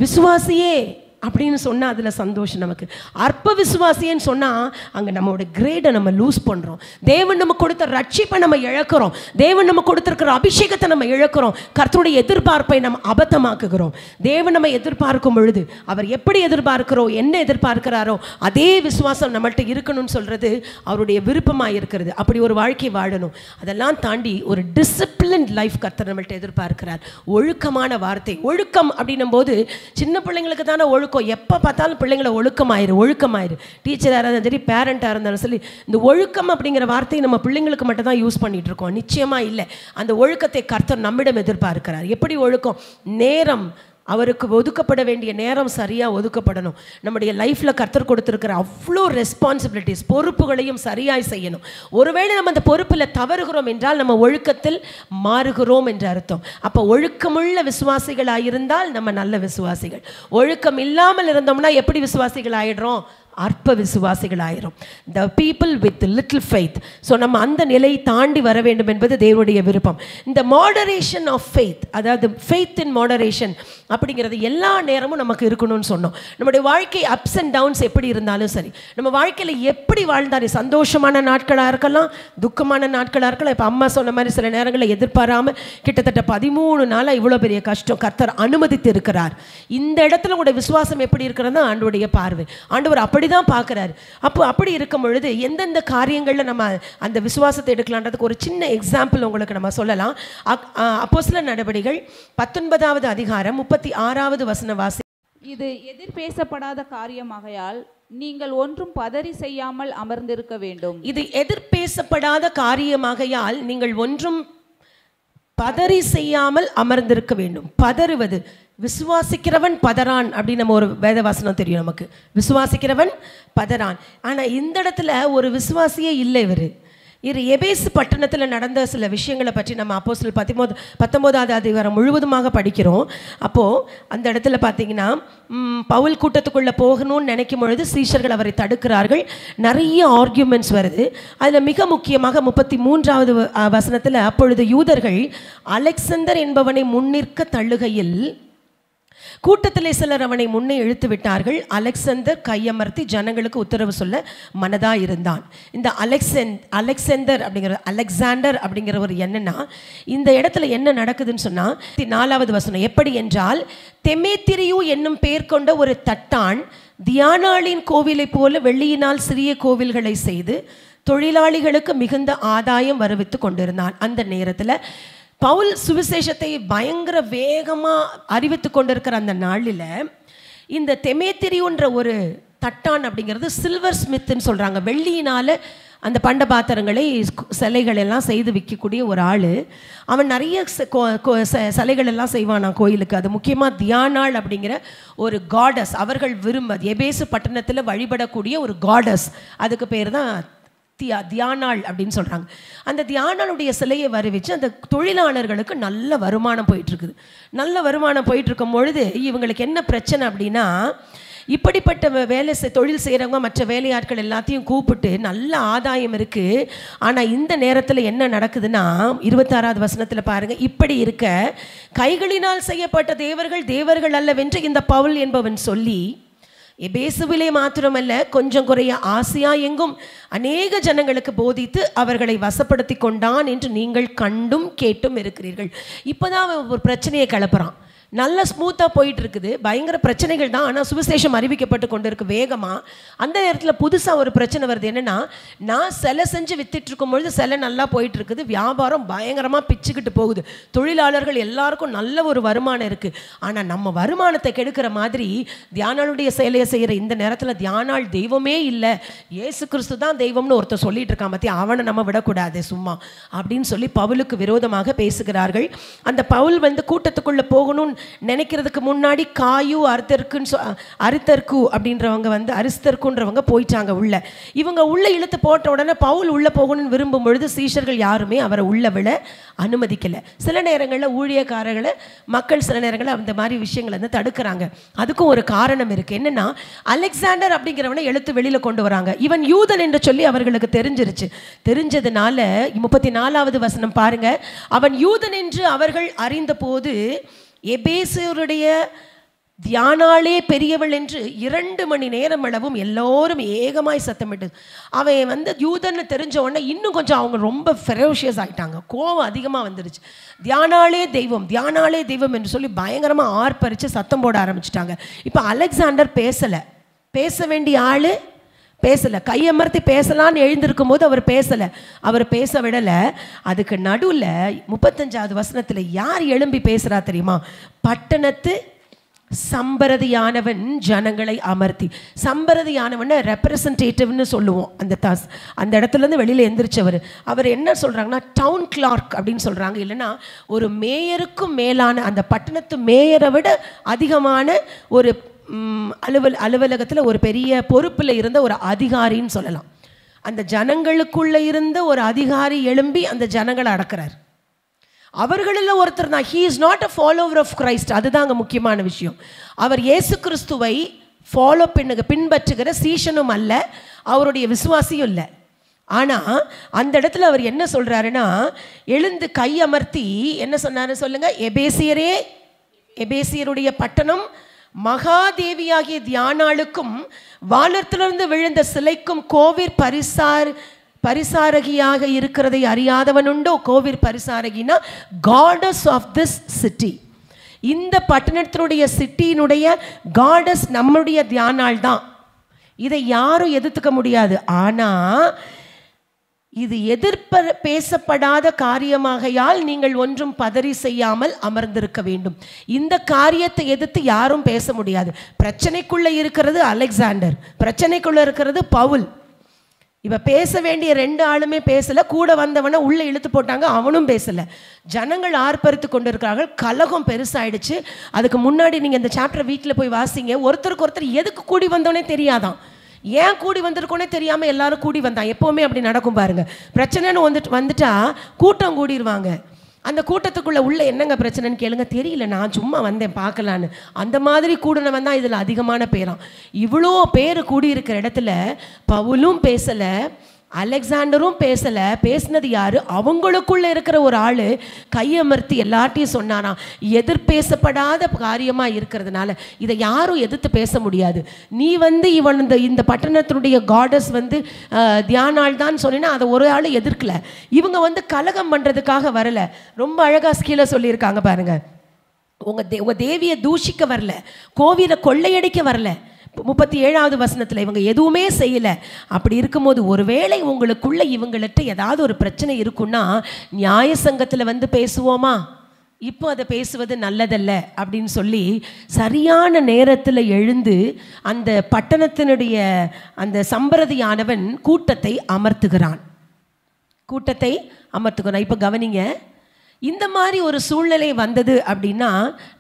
Speaker 1: விசுவாசியே அப்படின்னு சொன்னால் அதில் சந்தோஷம் நமக்கு. அற்ப விசுவாசின்னு சொன்னால் அங்கே நம்மளோட கிரேடை நம்ம லூஸ் பண்ணுறோம். தேவன் நம்ம கொடுத்த ரட்சிப்பை நம்ம இழக்கிறோம். தேவன் நம்ம கொடுத்துருக்கிற அபிஷேகத்தை நம்ம இழக்கிறோம். கர்த்தருடைய எதிர்பார்ப்பை நம்ம அபத்தமாக்குகிறோம். தேவன் நம்ம எதிர்பார்க்கும் பொழுது அவர் எப்படி எதிர்பார்க்கிறோம், என்ன எதிர்பார்க்கிறாரோ அதே விசுவாசம் நம்மள்கிட்ட இருக்கணும்னு சொல்கிறது அவருடைய விருப்பமாக இருக்கிறது. அப்படி ஒரு வாழ்க்கை வாழணும். அதெல்லாம் தாண்டி ஒரு டிசிப்ளின்ட் லைஃப் கர்த்தர் நம்மள்கிட்ட எதிர்பார்க்கிறார். ஒழுக்கமான வார்த்தை. ஒழுக்கம் அப்படின்னும் போது சின்ன பிள்ளைங்களுக்கு தானே ஒழுக்கம். எப்போ பார்த்தாலும் பிள்ளைங்களை ஒழுக்கமாயிரு. டீச்சராக இருந்தாலும் சரி, பேரண்டாக இருந்தாலும் சரி, இந்த ஒழுக்கம் அப்படிங்கிற வார்த்தையை நம்ம பிள்ளைங்களுக்கு மட்டும் தான் யூஸ் பண்ணிட்டு இருக்கோம். நிச்சயமாக இல்லை. அந்த ஒழுக்கத்தை கர்த்தர் நம்மிடம் எதிர்பார்க்கிறார். எப்படி ஒழுக்கம்? நேரம், அவருக்கு ஒதுக்கப்பட வேண்டிய நேரம் சரியாக ஒதுக்கப்படணும். நம்முடைய லைஃப்பில் கர்த்தர் கொடுத்துருக்கிற அவ்வளோ ரெஸ்பான்சிபிலிட்டிஸ், பொறுப்புகளையும் சரியாய் செய்யணும். ஒருவேளை நம்ம அந்த பொறுப்பில் தவறுகிறோம் என்றால் நம்ம ஒழுக்கத்தில் மாறுகிறோம் என்று அர்த்தம். அப்போ ஒழுக்கமுள்ள விசுவாசிகளாக இருந்தால் நம்ம நல்ல விசுவாசிகள். ஒழுக்கம் இல்லாமல் இருந்தோம்னா எப்படி விசுவாசிகள் ஆயிடுறோம்? அற்ப விசுவாசிகள் ஆயிரும். The people with little faith. So நம்ம அந்த நிலையை தாண்டி வர வேண்டும் என்பது தேவனுடைய விருப்பம். இந்த மாடரேஷன் ஆஃப் ஃபெய்த், அதாவது ஃபெய்த் இன் மாடரேஷன் அப்படிங்கிறது எல்லா நேரமும் நமக்கு இருக்கணும்னு சொன்னோம். நம்முடைய வாழ்க்கை அப்ஸ் அண்ட் டவுன்ஸ் எப்படி இருந்தாலும் சரி, நம்ம வாழ்க்கையில் எப்படி வாழ்ந்தாலும், சந்தோஷமான நாட்களாக இருக்கலாம், துக்கமான நாட்களாக இருக்கலாம். இப்போ அம்மா சொன்ன மாதிரி சில நேரங்களில் எதிர்பாராமல் கிட்டத்தட்ட 13 நாளாக இவ்வளோ பெரிய கஷ்டம் கர்த்தர் அனுமதித்து இருக்கிறார். இந்த இடத்துல உங்களுடைய விசுவாசம் எப்படி இருக்கிறது தான் ஆண்டவருடைய பார்வை. ஆண்டவர் அப்படி தான் பார்க்குறாரு. அப்படி இருக்கும் பொழுது எந்தெந்த காரியங்களில் நம்ம அந்த விசுவாசத்தை எடுக்கலான்றதுக்கு ஒரு சின்ன எக்ஸாம்பிள் உங்களுக்கு நம்ம சொல்லலாம். அப்போஸ்தலர் நடபடிகள் 19வது அதிகாரம் 36வது வசனம் வாசி.
Speaker 2: இது எதிர்பேசப்படாத காரியமாகையால் நீங்கள் ஒன்றும் பதறி செய்யாமல் அமர்ந்திருக்க வேண்டும்.
Speaker 1: இது எதிர்பேசப்படாத காரியமாகையால் நீங்கள் ஒன்றும் பதறி செய்யாமல் அமர்ந்திருக்க வேண்டும். பதறுவது, விசுவாசிக்கிறவன் பதறான் அப்படின்னு நம்ம ஒரு வேதவாசனம் தெரியும் நமக்கு. விசுவாசிக்கிறவன் பதறான். ஆனால் இந்த இடத்துல ஒரு விசுவாசியே இல்லை. இவர் எபேசு பட்டணத்தில் நடந்த சில விஷயங்களை பற்றி நம்ம அப்போஸ்தலர் 19வது அதிகாரம் முழுவதுமாக படிக்கிறோம். அப்போது அந்த இடத்துல பார்த்தீங்கன்னா பவுல் கூட்டத்துக்குள்ளே போகணும்னு நினைக்கும் பொழுது சீஷர்கள் அவரை தடுக்கிறார்கள். நிறைய ஆர்கியூமெண்ட்ஸ் வருது. அதில் மிக முக்கியமாக 33வது வசனத்தில், அப்பொழுது யூதர்கள் அலெக்சந்தர் என்பவனை முன்னிற்க தள்ளுகையில் கூட்டத்திலே சிலர் அவனை முன்னே இழுத்து விட்டார்கள். அலெக்சந்தர் கையமர்த்தி ஜனங்களுக்கு உத்தரவு சொல்ல மனதாக இருந்தான். இந்த அலெக்சண்டர் அப்படிங்கிறவர் என்னன்னா, இந்த இடத்துல என்ன நடக்குதுன்னு சொன்னால் 4வது வசனம், எப்படி என்றால் தெமேத்திரியு என்னும் பெயர் கொண்ட ஒரு தட்டான் தியானாளின் கோவிலை போல வெள்ளியினால் சிறிய கோவில்களை செய்து தொழிலாளிகளுக்கு மிகுந்த ஆதாயம் வருவித்து கொண்டிருந்தான். அந்த நேரத்தில் பவுல் சுவிசேஷத்தை பயங்கர வேகமாக அறிவித்து கொண்டிருக்கிற அந்த நாளில் இந்த தெமேத்திரியுன்ற ஒரு தட்டான் அப்படிங்கிறது சில்வர் ஸ்மித்துன்னு சொல்கிறாங்க. வெள்ளியினால் அந்த பண்ட பாத்திரங்களை சிலைகள் எல்லாம் செய்து விற்கக்கூடிய ஒரு ஆள். அவன் நிறைய சிலைகள் எல்லாம் செய்வானா கோயிலுக்கு. அது முக்கியமாக தியானாள் அப்படிங்கிற ஒரு காடஸ், அவர்கள் எபேசு பட்டணத்தில் வழிபடக்கூடிய ஒரு காடஸ். அதுக்கு பேர் தான் தியானாள் அப்படின்னு சொல்கிறாங்க. அந்த தியானாளுடைய சிலையை வருவிச்சு அந்த தொழிலாளர்களுக்கு நல்ல வருமானம் போயிட்டுருக்குது. நல்ல வருமானம் போயிட்டுருக்கும் பொழுது இவங்களுக்கு என்ன பிரச்சனை அப்படின்னா, இப்படிப்பட்ட தொழில் செய்கிறவங்க மற்ற வேலையாட்கள் எல்லாத்தையும் கூப்பிட்டு நல்ல ஆதாயம் இருக்குது. ஆனால் இந்த நேரத்தில் என்ன நடக்குதுன்னா 26வது வசனத்தில் பாருங்கள், இப்படி இருக்க கைகளினால் செய்யப்பட்ட தேவர்கள் அல்லவென்று இந்த பவுல் என்பவன் சொல்லி எபேசுவிலே மாத்திரமல்ல கொஞ்சம் குறைய ஆசியா எங்கும் அநேக ஜனங்களுக்கு போதித்து அவர்களை வசப்படுத்தி கொண்டான் என்று நீங்கள் கண்டும் கேட்டும் இருக்கிறீர்கள். இப்போதான் அவன் ஒரு பிரச்சனையை கிளப்புறான். நல்ல ஸ்மூத்தாக போயிட்டு இருக்குது, பயங்கர பிரச்சனைகள் தான். ஆனால் சுவிசேஷம் அறிவிக்கப்பட்டு கொண்டு இருக்கு வேகமாக. அந்த நேரத்தில் புதுசாக ஒரு பிரச்சனை வருது. என்னென்னா, நான் சிலை செஞ்சு வித்துட்டு இருக்கும் பொழுது சிலை நல்லா போயிட்டு இருக்குது, வியாபாரம் பயங்கரமாக பிச்சுக்கிட்டு போகுது, தொழிலாளர்கள் எல்லாருக்கும் நல்ல ஒரு வருமானம் இருக்குது. ஆனால் நம்ம வருமானத்தை கெடுக்கிற மாதிரி தியானாளுடைய செயலையை செய்கிற இந்த நேரத்தில் தியானாள் தெய்வமே இல்லை, இயேசு கிறிஸ்து தான் தெய்வம்னு ஒருத்தர் சொல்லிட்டு இருக்கான் பற்றி, அவனை நம்ம விடக்கூடாது சும்மா அப்படின்னு சொல்லி பவுலுக்கு விரோதமாக பேசுகிறார்கள். அந்த பவுல் கூட்டத்துக்குள்ளே போகணும்னு நினைக்கிறதுக்கு முன்னாடி காயு அரிஸ்தர்க்குன்றவங்க போயிட்டாங்க உள்ள. இவங்க உள்ள இழுத்து போட்ட உடனே பவுல் உள்ள போகணும்னு விரும்பும் பொழுது சீஷர்கள் யாருமே அவரை உள்ள விட அனுமதிக்கல. சில நேரங்களில் ஊழியக்காரர்களை மக்கள் சில நேரங்களில் அந்த மாதிரி விஷயங்களை தடுக்கிறாங்க. அதுக்கும் ஒரு காரணம் இருக்கு. என்னன்னா, அலெக்சாண்டர் அப்படிங்கிறவனை எழுத்து வெளியில கொண்டு வராங்க. இவன் யூதன் என்று சொல்லி அவர்களுக்கு தெரிஞ்சிருச்சு. தெரிஞ்சதுனால 34வது வசனம் பாருங்க, அவன் யூதன் என்று அவர்கள் அறிந்த போது எபேசியருடைய தியானாளே பெரியவள் என்று 2 மணி நேரம் அளவும் எல்லோரும் ஏகமாய் சத்தமிட்டு. அவன் யூதன்னு தெரிஞ்ச உடனே இன்னும் கொஞ்சம் அவங்க ரொம்ப ஃபெரோஷியஸ் ஆகிட்டாங்க. கோவம் அதிகமாக வந்துருச்சு. தியானாளே தெய்வம் என்று சொல்லி பயங்கரமாக ஆர்ப்பரித்து சத்தம் போட ஆரம்பிச்சிட்டாங்க. இப்போ அலெக்சாண்டர் பேச வேண்டிய ஆள் பேசலை. கையமர்த்தி பேசலான்னு எழுந்திருக்கும் போது அவர் பேசலை, அவர் பேச விடலை. அதுக்கு நடுவில் 35வது வசனத்தில் யார் எழும்பி பேசுகிறா தெரியுமா? பட்டணத்து சம்பரதியானவன் ஜனங்களை அமர்த்தி. சம்பரதியானவனை ரெப்ரசன்டேட்டிவ்னு சொல்லுவோம். அந்த இடத்துலேருந்து வெளியில் எந்திரிச்சவர். அவர் என்ன சொல்கிறாங்கன்னா டவுன் கிளார்க் அப்படின்னு சொல்கிறாங்க. இல்லைன்னா ஒரு மேயருக்கும் மேலான, அந்த பட்டணத்து மேயரை விட அதிகமான ஒரு அலுவலகத்தில் ஒரு பெரிய பொறுப்பில் இருந்த ஒரு அதிகாரின்னு சொல்லலாம். அந்த ஜனங்களுக்குள்ளே இருந்த ஒரு அதிகாரி எழும்பி அந்த ஜனங்களை அடக்கிறார். அவர்களில் ஒருத்தர் தான். He is not a follower of Christ. அதுதான் அங்கே முக்கியமான விஷயம். அவர் இயேசு கிறிஸ்துவை பின்பற்றுகிற சீஷனும் அல்ல, அவருடைய விசுவாசியும் இல்லை. ஆனால் அந்த இடத்துல அவர் என்ன சொல்கிறாருன்னா, எழுந்து கையமர்த்தி என்ன சொன்னாரு சொல்லுங்க, எபேசியருடைய பட்டணம் மகாதேவியாகிய தியானாளுக்கும் வானத்திலிருந்து விழுந்த சிலைக்கும் கோவிற் பரிசாரகியாக இருக்கிறதை அறியாதவனுண்டோ? கோவிற் பரிசாரகினா காடஸ் ஆஃப் திஸ் சிட்டி. இந்த பட்டணத்தினுடைய சிட்டியினுடைய காடஸ் நம்முடைய தியானாள் தான். இதை யாரும் எதிர்த்துக்க முடியாது. ஆனால் இது பேசப்படாத காரியமாகையால் நீங்கள் ஒன்றும் பதறி செய்யாமல் அமர்ந்திருக்க வேண்டும். இந்த காரியத்தை எதிர்த்து யாரும் பேச முடியாது. பிரச்சனைக்குள்ளே இருக்கிறது அலெக்சாண்டர், பிரச்சனைக்குள்ளே இருக்கிறது பவுல். இப்போ பேச வேண்டிய 2 ஆளுமே பேசலை, கூட வந்தவனை உள்ளே இழுத்து போட்டாங்க, அவனும் பேசலை. ஜனங்கள் ஆர்ப்பரித்து கொண்டு இருக்கிறார்கள், கலகம் பெருசாயிடுச்சு. அதுக்கு முன்னாடி நீங்கள் இந்த சாப்டர் வீட்டில் போய் வாசிங்க. ஒருத்தருக்கு ஒருத்தர் எதுக்கு கூடி வந்தோன்னே தெரியாதான், ஏன் கூடி வந்திருக்கோன்னே தெரியாமல் எல்லாரும் கூடி வந்தான். எப்போவுமே அப்படி நடக்கும் பாருங்கள். பிரச்சனைன்னு வந்துட்டா கூட்டம் கூடிடுவாங்க. அந்த கூட்டத்துக்குள்ளே உள்ள என்னங்க பிரச்சனைன்னு கேளுங்க, தெரியல, நான் சும்மா வந்தேன் பார்க்கலான்னு. அந்த மாதிரி கூடினவன் தான் இதில் அதிகமான பேராம். இவ்வளோ பேர் கூடியிருக்கிற இடத்துல பவுலும் பேசலை, அலெக்சாண்டரும் பேசலை. பேசினது யாரு? அவங்களுக்குள்ள இருக்கிற ஒரு ஆள் கையமர்த்தி எல்லார்ட்டையும் சொன்னாராம். எதிர்பேசப்படாத காரியமாக இருக்கிறதுனால இதை யாரும் எதிர்த்து பேச முடியாது. நீ இவன் இந்த பட்டணத்தினுடைய காடஸ் தியானாள் தான் சொன்னா அதை ஒரு ஆள் எதிர்க்கல. இவங்க கலகம் பண்ணுறதுக்காக வரல. ரொம்ப அழகாக கீழே சொல்லியிருக்காங்க பாருங்க. உங்கள் தேவியை தூஷிக்க வரல, கோவிலை கொள்ளையடிக்க வரல. 37வது வசனத்தில் இவங்க எதுவுமே செய்யலை. அப்படி இருக்கும்போது ஒருவேளை உங்களுக்குள்ள இவங்கள்ட்ட ஏதாவது ஒரு பிரச்சனை இருக்குன்னா நியாய சங்கத்தில் பேசுவோமா? இப்போ அதை பேசுவது நல்லதல்ல அப்படின்னு சொல்லி சரியான நேரத்தில் எழுந்து அந்த பட்டணத்தினுடைய அந்த சம்பிரதியானவன் கூட்டத்தை அமர்த்துகிறான். இப்போ கவனிங்க, இந்த மாதிரி ஒரு சூழ்நிலை வந்தது அப்படின்னா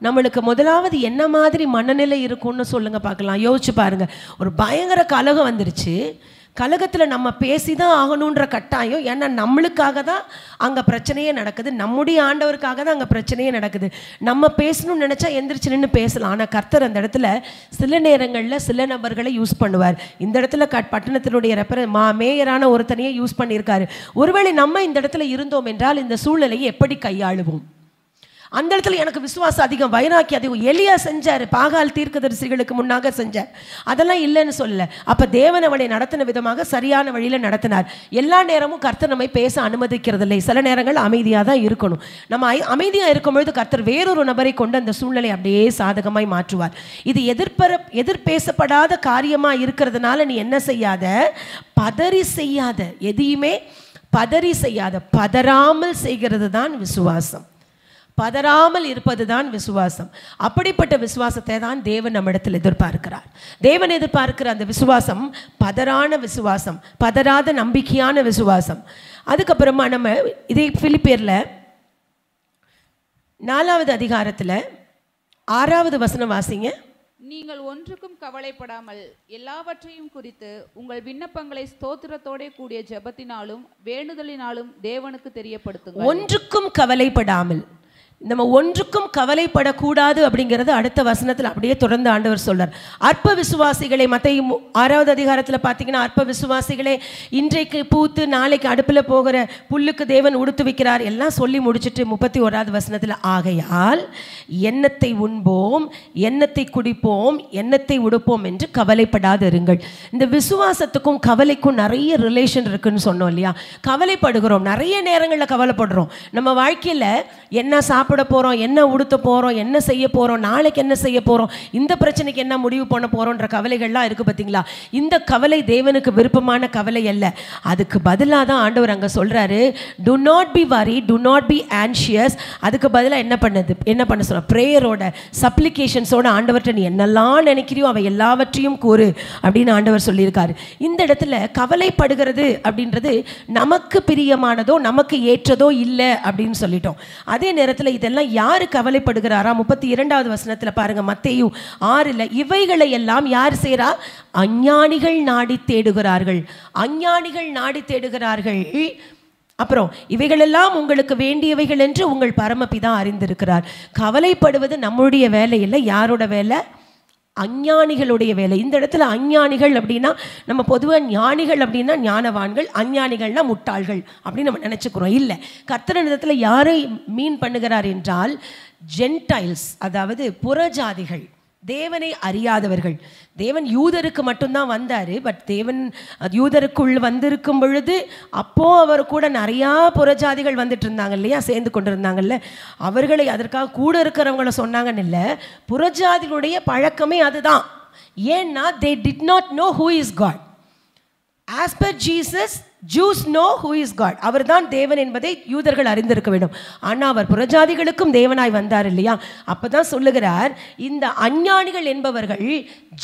Speaker 1: நம்மளுக்கு முதலாவது என்ன மாதிரி மனநிலை இருக்கும்னு சொல்லுங்க பார்க்கலாம். யோசிச்சு பாருங்க. ஒரு பயங்கர கலகம் வந்துருச்சு. கலகத்தில் நம்ம பேசி தான் ஆகணுன்ற கட்டாயம். ஏன்னா நம்மளுக்காக தான் அங்கே பிரச்சனையே நடக்குது, நம்முடைய ஆண்டவருக்காக தான் அங்கே பிரச்சனையே நடக்குது. நம்ம பேசணும்னு நினச்சா எந்திரிச்சு நின்று பேசலாம். ஆனால் கர்த்தர் அந்த இடத்துல சில நேரங்களில் சில நபர்களை யூஸ் பண்ணுவார். இந்த இடத்துல பட்டணத்தினுடைய மேயரான ஒருத்தனையே யூஸ் பண்ணியிருக்காரு. ஒருவேளை நம்ம இந்த இடத்துல இருந்தோம் என்றால் இந்த சூழ்நிலையை எப்படி கையாளுவோம்? அந்த இடத்துல எனக்கு விசுவாசம் அதிகம், வைராக்கி அதிகம். எலியா செஞ்சார், பாகால் தீர்க்கதரிசிகளுக்கு முன்னாக செஞ்சார், அதெல்லாம் இல்லைன்னு சொல்லல. அப்போ தேவன் அவனை நடத்தின விதமாக சரியான வழியில் நடத்தினார். எல்லா நேரமும் கர்த்தர் நம்மை பேச அனுமதிக்கிறதில்லை. சில நேரங்கள் அமைதியாக தான் இருக்கணும். நம்ம அமைதியாக இருக்கும்பொழுது கர்த்தர் வேறொரு நபரை கொண்டு அந்த சூழ்நிலை அப்படியே சாதகமாய் மாற்றுவார். இது எதிர்பேசப்படாத காரியமாக இருக்கிறதுனால நீ என்ன செய்யாத, பதறி செய்யாத, எதையுமே பதறி செய்யாத. பதறாமல் செய்கிறது தான் விசுவாசம், பதறாமல் இருப்பது தான் விசுவாசம். அப்படிப்பட்ட விசுவாசத்தை தான் தேவன் நம்மிடத்தில் எதிர்பார்க்கிறார். தேவன் எதிர்பார்க்கிற அந்த விசுவாசம் பதறான விசுவாசம், பதறாத நம்பிக்கையான விசுவாசம். அதுக்கப்புறமா நம்ம இதே பிலிப்பியரில் 4வது அதிகாரத்தில் 6வது வசனம் வாசிங்க.
Speaker 2: நீங்கள் ஒன்றுக்கும் கவலைப்படாமல் எல்லாவற்றையும் குறித்து உங்கள் விண்ணப்பங்களை ஸ்தோத்திரத்தோட கூடிய ஜெபத்தினாலும் வேண்டுதலினாலும் தேவனுக்கு தெரியப்படுத்துங்கள்.
Speaker 1: ஒன்றுக்கும் கவலைப்படாமல், நம்ம ஒன்றுக்கும் கவலைப்படக்கூடாது அப்படிங்கிறது அடுத்த வசனத்தில் அப்படியே தொடர்ந்து ஆண்டவர் சொல்றார். அற்ப விசுவாசிகளை, மத்தேயு 6வது அதிகாரத்தில் பார்த்தீங்கன்னா, அற்ப விசுவாசிகளே, இன்றைக்கு பூத்து நாளைக்கு அடுப்பில் போகிற புல்லுக்கு தேவன் உடுத்து வைக்கிறார் எல்லாம் சொல்லி முடிச்சுட்டு 31வது வசனத்தில், ஆகையால் எண்ணத்தை உண்போம், எண்ணத்தை குடிப்போம், எண்ணத்தை உடுப்போம் என்று கவலைப்படாது இருங்கள். இந்த விசுவாசத்துக்கும் கவலைக்கும் நிறைய ரிலேஷன் இருக்குன்னு சொன்னோம் இல்லையா? கவலைப்படுகிறோம், நிறைய நேரங்களில் கவலைப்படுறோம். நம்ம வாழ்க்கையில் என்ன சாப்பிட போகிறோம், என்ன உடுத்த போகிறோம், என்ன செய்ய போகிறோம், நாளைக்கு என்ன செய்ய போகிறோம், இந்த பிரச்சனைக்கு என்ன முடிவு பண்ண போகிறோன்ற கவலைகள்லாம் இருக்குது பார்த்தீங்களா? இந்த கவலை தேவனுக்கு விருப்பமான கவலை அல்ல. அதுக்கு பதிலாக தான் ஆண்டவர் அங்கே சொல்கிறாரு, டு நாட் பி வரி, டு நாட் பி ஆன்ஷியஸ். அதுக்கு பதிலாக என்ன பண்ண சொல்ற, ப்ரேயரோட, சப்ளிகேஷன்ஸோட ஆண்டவர்கிட்ட நீ என்னெல்லாம் நினைக்கிறியோ அவை எல்லாவற்றையும் கூறு அப்படின்னு ஆண்டவர் சொல்லியிருக்காரு. இந்த இடத்துல கவலைப்படுகிறது அப்படின்றது நமக்கு பிரியமானதோ நமக்கு ஏற்றதோ இல்லை அப்படின்னு சொல்லிட்டோம். அதே நேரத்தில் இதெல்லாம் யாரு கவலைப்படுகிறாரா? 32வது வசனத்தில் பாருங்க, மத்தேயு 6ல், இவைகளை எல்லாம் யார் செய்றா? அஞ்ஞானிகள் நாடி தேடுகிறார்கள், அஞ்ஞானிகள் நாடி தேடுகிறார்கள். அப்புறம் இவைகளெல்லாம் உங்களுக்கு வேண்டியவைகள் என்று உங்கள் பரமபிதா அறிந்திருக்கிறார். கவலைப்படுவது நம்முடைய வேலை இல்லை. யாரோட வேலை? அஞ்ஞானிகளுடைய வேலை. இந்த இடத்துல அஞ்ஞானிகள் அப்படின்னா நம்ம பொதுவாக ஞானிகள் அப்படின்னா ஞானவான்கள், அஞ்ஞானிகள்னா முட்டாள்கள் அப்படின்னு நம்ம நினச்சிக்கிறோம். இல்லை, கர்த்தர் இடத்துல யாரை மீன் பண்ணுகிறார் என்றால் ஜென்டைல்ஸ், அதாவது புறஜாதிகள், தேவனை அறியாதவர்கள். தேவன் யூதருக்கு மட்டும்தான் வந்தார். பட் தேவன் யூதருக்குள் வந்திருக்கும் பொழுது அப்போது அவர் கூட நிறையா புறஜாதிகள் வந்துட்டு இருந்தாங்க இல்லையா, சேர்ந்து கொண்டு இருந்தாங்கல்ல. அவர்களை அதற்காக கூட இருக்கிறவங்கள சொன்னாங்கன்னு இல்லை, புறஜாதிகளுடைய பழக்கமே அதுதான். ஏன்னா they did not know who is God. As per Jesus Jews know who is God. அவர் தான் தேவன் என்பதை யூதர்கள் அறிந்திருக்க வேண்டும். ஆனால் அவர் புறஜாதிகளுக்கும் தேவனாய் வந்தார் இல்லையா? அப்போ தான் சொல்லுகிறார், இந்த அஞ்ஞானிகள் என்பவர்கள்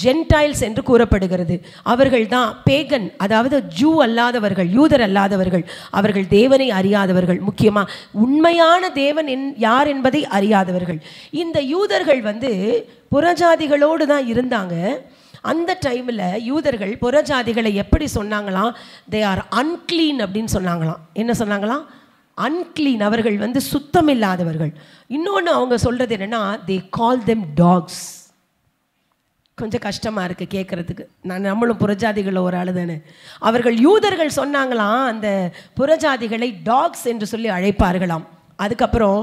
Speaker 1: ஜென்டைல்ஸ் என்று கூறப்படுகிறது. அவர்கள் தான் பேகன், அதாவது ஜூ அல்லாதவர்கள், யூதர் அல்லாதவர்கள். அவர்கள் தேவனை அறியாதவர்கள், முக்கியமாக உண்மையான தேவன் யார் என்பதை அறியாதவர்கள். இந்த யூதர்கள் புறஜாதிகளோடு தான் இருந்தாங்க. அந்த டைமில் யூதர்கள் புறஜாதிகளை எப்படி சொன்னாங்களாம்? தே ஆர் அன்க்ளீன் அப்படின்னு சொன்னாங்களாம். என்ன சொன்னாங்களாம்? அன்க்ளீன். அவர்கள் சுத்தம் இல்லாதவர்கள். இன்னொன்று அவங்க சொல்கிறது என்னென்னா, தே கால் தெம் டாக்ஸ். கொஞ்சம் கஷ்டமாக இருக்குது கேட்குறதுக்கு. நம்மளும் புறஜாதிகளில் ஒரு ஆள் தானே. அவர்கள் யூதர்கள் சொன்னாங்களாம், அந்த புறஜாதிகளை டாக்ஸ் என்று சொல்லி அழைப்பார்களாம். அதுக்கப்புறம்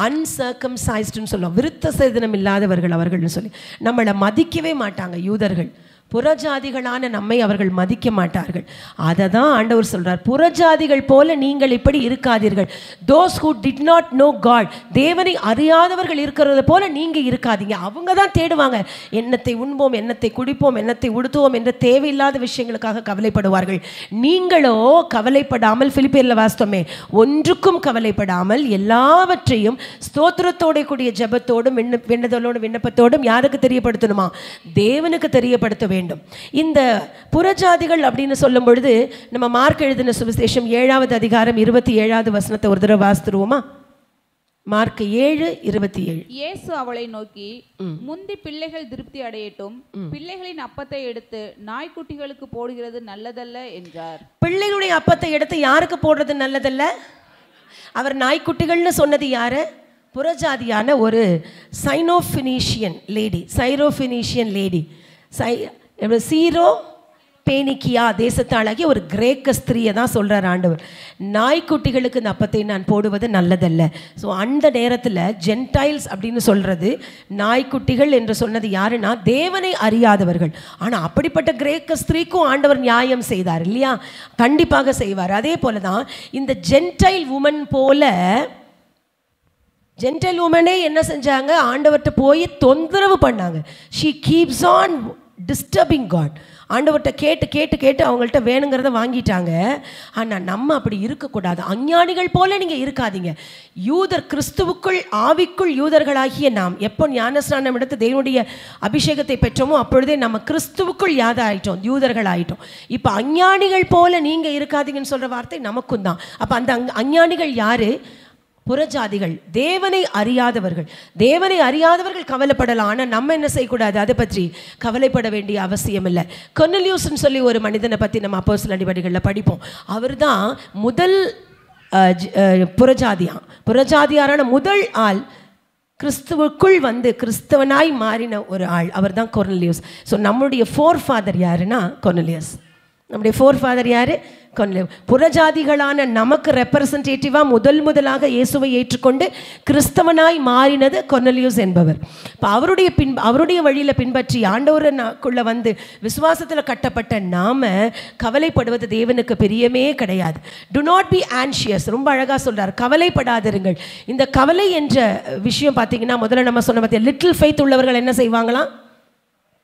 Speaker 1: அன்சர்கம்சைஸ்டுன்னு சொல்லுவோம், விருத்த சேதனம் இல்லாதவர்கள் அவர்கள்னு சொல்லி. நம்மளை மதிக்கவே மாட்டாங்க யூதர்கள். புறஜாதிகளான நம்மை அவர்கள் மதிக்க மாட்டார்கள். அதை தான் ஆண்டவர் சொல்கிறார், புறஜாதிகள் போல நீங்கள் இப்படி இருக்காதீர்கள். Those who did not know God, தேவனை அறியாதவர்கள் இருக்கிறது போல நீங்கள் இருக்காதீங்க. அவங்க தான் தேடுவாங்க, என்னத்தை உண்போம், என்னத்தை குடிப்போம், என்னத்தை உடுத்துவோம் என்ற தேவையில்லாத விஷயங்களுக்காக கவலைப்படுவார்கள். நீங்களோ கவலைப்படாமல், பிலிப்பியரில் வாசித்தோமே, ஒன்றுக்கும் கவலைப்படாமல் எல்லாவற்றையும் ஸ்தோத்திரத்தோட கூடிய ஜெபத்தோடும் வேண்டுதலோடும் விண்ணப்பத்தோடும் யாருக்கு தெரியப்படுத்தணுமா? தேவனுக்கு தெரியப்படுத்த வேண்டும். இந்த புறஜாதிகள் அப்படின்னு சொல்லும் பொழுது நம்ம மார்க் எழுதின சுவிசேஷம் 7வது அதிகாரம் 27வது வசனத்தை ஒரு தடவை வாசித்துருவோமா? மார்க் 7:27.
Speaker 2: இயேசு அவளை நோக்கி, முந்தி பிள்ளைகள் திருப்தி அடையட்டும், பிள்ளைகளின் அப்பத்தை எடுத்து நாய்க்குட்டிகளுக்கு போடுகிறது நல்லதல்ல என்றார். பிள்ளைகளுடைய
Speaker 1: அப்பத்தை எடுத்து யாருக்கு போடுறது நல்லதல்ல? அவர் நாய்க்குட்டிகள்னு சொன்னது யாரு? புறஜாதியான ஒரு சைரோஃபினீஷியன் லேடி. சீரோ பேனிக்கியா தேசத்தாளாகிய ஒரு கிரேக்க ஸ்திரியை தான் சொல்கிறார் ஆண்டவர். நாய்க்குட்டிகளுக்கு இந்த அப்பத்தை நான் போடுவது நல்லதல்ல. ஸோ அந்த நேரத்தில் ஜென்டைல்ஸ் அப்படின்னு சொல்கிறது, நாய்க்குட்டிகள் என்று சொன்னது யாருன்னா தேவனை அறியாதவர்கள். ஆனால் அப்படிப்பட்ட கிரேக்க ஸ்திரீக்கும் ஆண்டவர் நியாயம் செய்தார் இல்லையா? கண்டிப்பாக செய்வார். அதே போல தான் இந்த ஜென்டைல் உமனே என்ன செஞ்சாங்க? ஆண்டவர்கிட்ட போய் தொந்தரவு பண்ணாங்க. She keeps on disturbing God. ஆண்டவர்கிட்ட கேட்டு அவங்கள்ட்ட வேணுங்கிறத வாங்கிட்டாங்க. ஆனால் நம்ம அப்படி இருக்கக்கூடாது. அஞ்ஞானிகள் போல நீங்கள் இருக்காதீங்க. கிறிஸ்துவுக்குள் ஆவிக்குள் யூதர்களாகிய நாம் எப்போ ஞானஸ்நானம் எடுத்து தேவனுடைய அபிஷேகத்தை பெற்றோமோ அப்பொழுதே நம்ம கிறிஸ்துவுக்குள் ஆயிட்டோம், யூதர்கள் ஆயிட்டோம். இப்போ அஞ்ஞானிகள் போல நீங்கள் இருக்காதீங்கன்னு சொல்கிற வார்த்தை நமக்கும் தான். அப்போ அந்த அஞ்ஞானிகள் யாரு? புறஜாதிகள், தேவனை அறியாதவர்கள் கவலைப்படலாம். ஆனால் நம்ம என்ன செய்யக்கூடாது? அதை பற்றி கவலைப்பட வேண்டிய அவசியம் இல்லை. கொர்னேலியுஸ்னு சொல்லி ஒரு மனிதனை பற்றி நம்ம அப்போஸ்தலர் நடவடிக்கைகளில் படிப்போம். அவர் தான் முதல் புறஜாதியாரான முதல் ஆள், கிறிஸ்துவுக்குள் கிறிஸ்தவனாய் மாறின ஒரு ஆள். அவர் தான் கொர்னேலியுஸ். ஸோ நம்முடைய ஃபோர்ஃபாதர் யாருன்னா கொர்னேலியுஸ். நம்முடைய ஃபோர்ஃபாதர் யாரு? புறஜாதிகளான நமக்கு ரெப்ரசன்டேட்டிவாக முதலாக இயேசுவை ஏற்றுக்கொண்டு கிறிஸ்தவனாய் மாறினது கொர்னேலியுஸ் என்பவர். இப்போ அவருடைய வழியில் பின்பற்றி ஆண்டவருக்குள்ள விசுவாசத்தில் கட்டப்பட்ட நாம கவலைப்படுவது தேவனுக்கு பிரியமே கிடையாது. To not be anxious. ரொம்ப அழகாக சொல்றார், கவலைப்படாதிருங்கள். இந்த கவலை என்ற விஷயம் பார்த்தீங்கன்னா, முதல்ல நம்ம சொன்ன பார்த்தியா, லிட்டில் ஃபெய்த் உள்ளவர்கள் என்ன செய்வாங்களாம்?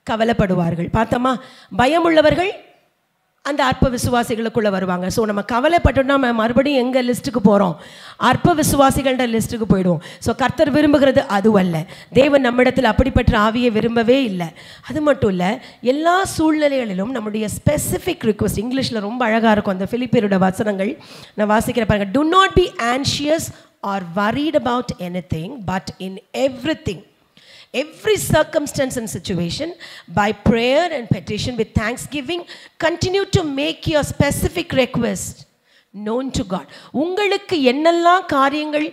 Speaker 1: கவலைப்படுவார்கள். பார்த்தோமா? பயம் உள்ளவர்கள் அந்த அற்ப விசுவாசிகளுக்குள்ளே வருவாங்க. ஸோ நம்ம கவலைப்பட்டோம்னா நம்ம மறுபடியும் எங்கள் லிஸ்ட்டுக்கு போகிறோம்? அற்ப விசுவாசிகள்ன்ற லிஸ்ட்டுக்கு போயிடுவோம். ஸோ கர்த்தர் விரும்புகிறது அதுவல்ல. தேவன் நம்மிடத்தில் அப்படிப்பட்ட ஆவியை விரும்பவே இல்லை. அது மட்டும் இல்லை, எல்லா சூழ்நிலைகளிலும் நம்முடைய ஸ்பெசிஃபிக் ரிக்வெஸ்ட், இங்கிலீஷில் ரொம்ப அழகாக இருக்கும் அந்த பிலிப்பியரோட வசனங்கள், நான் வாசிக்கிற பாருங்க. Do not be anxious or worried about anything, but in every circumstance and situation, by prayer and petition with thanksgiving, continue to make your specific request known to God. உங்களுக்கு என்னெல்லாம் காரியங்கள்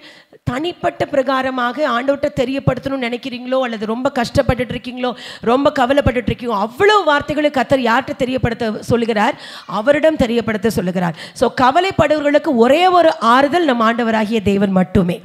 Speaker 1: தனிப்பட்ட பிரகாரமாக ஆண்டவர்கிட்ட தெரியப்படுத்தணும்னு நினைக்கிறீங்களோ, அல்லது ரொம்ப கஷ்டப்பட்டுட்டு இருக்கீங்களோ, ரொம்ப கவலைப்பட்டுட்டு இருக்கீங்களோ, அவ்வளோ வார்த்தைகளை கர்த்தர் யார்கிட்ட தெரியப்படுத்த சொல்லுகிறார்? அவரிடம் தெரியப்படுத்த சொல்லுகிறார். ஸோ கவலைப்படுவர்களுக்கு ஒரே ஒரு ஆறுதல் நம்ம ஆண்டவராகிய தேவன் மட்டுமே.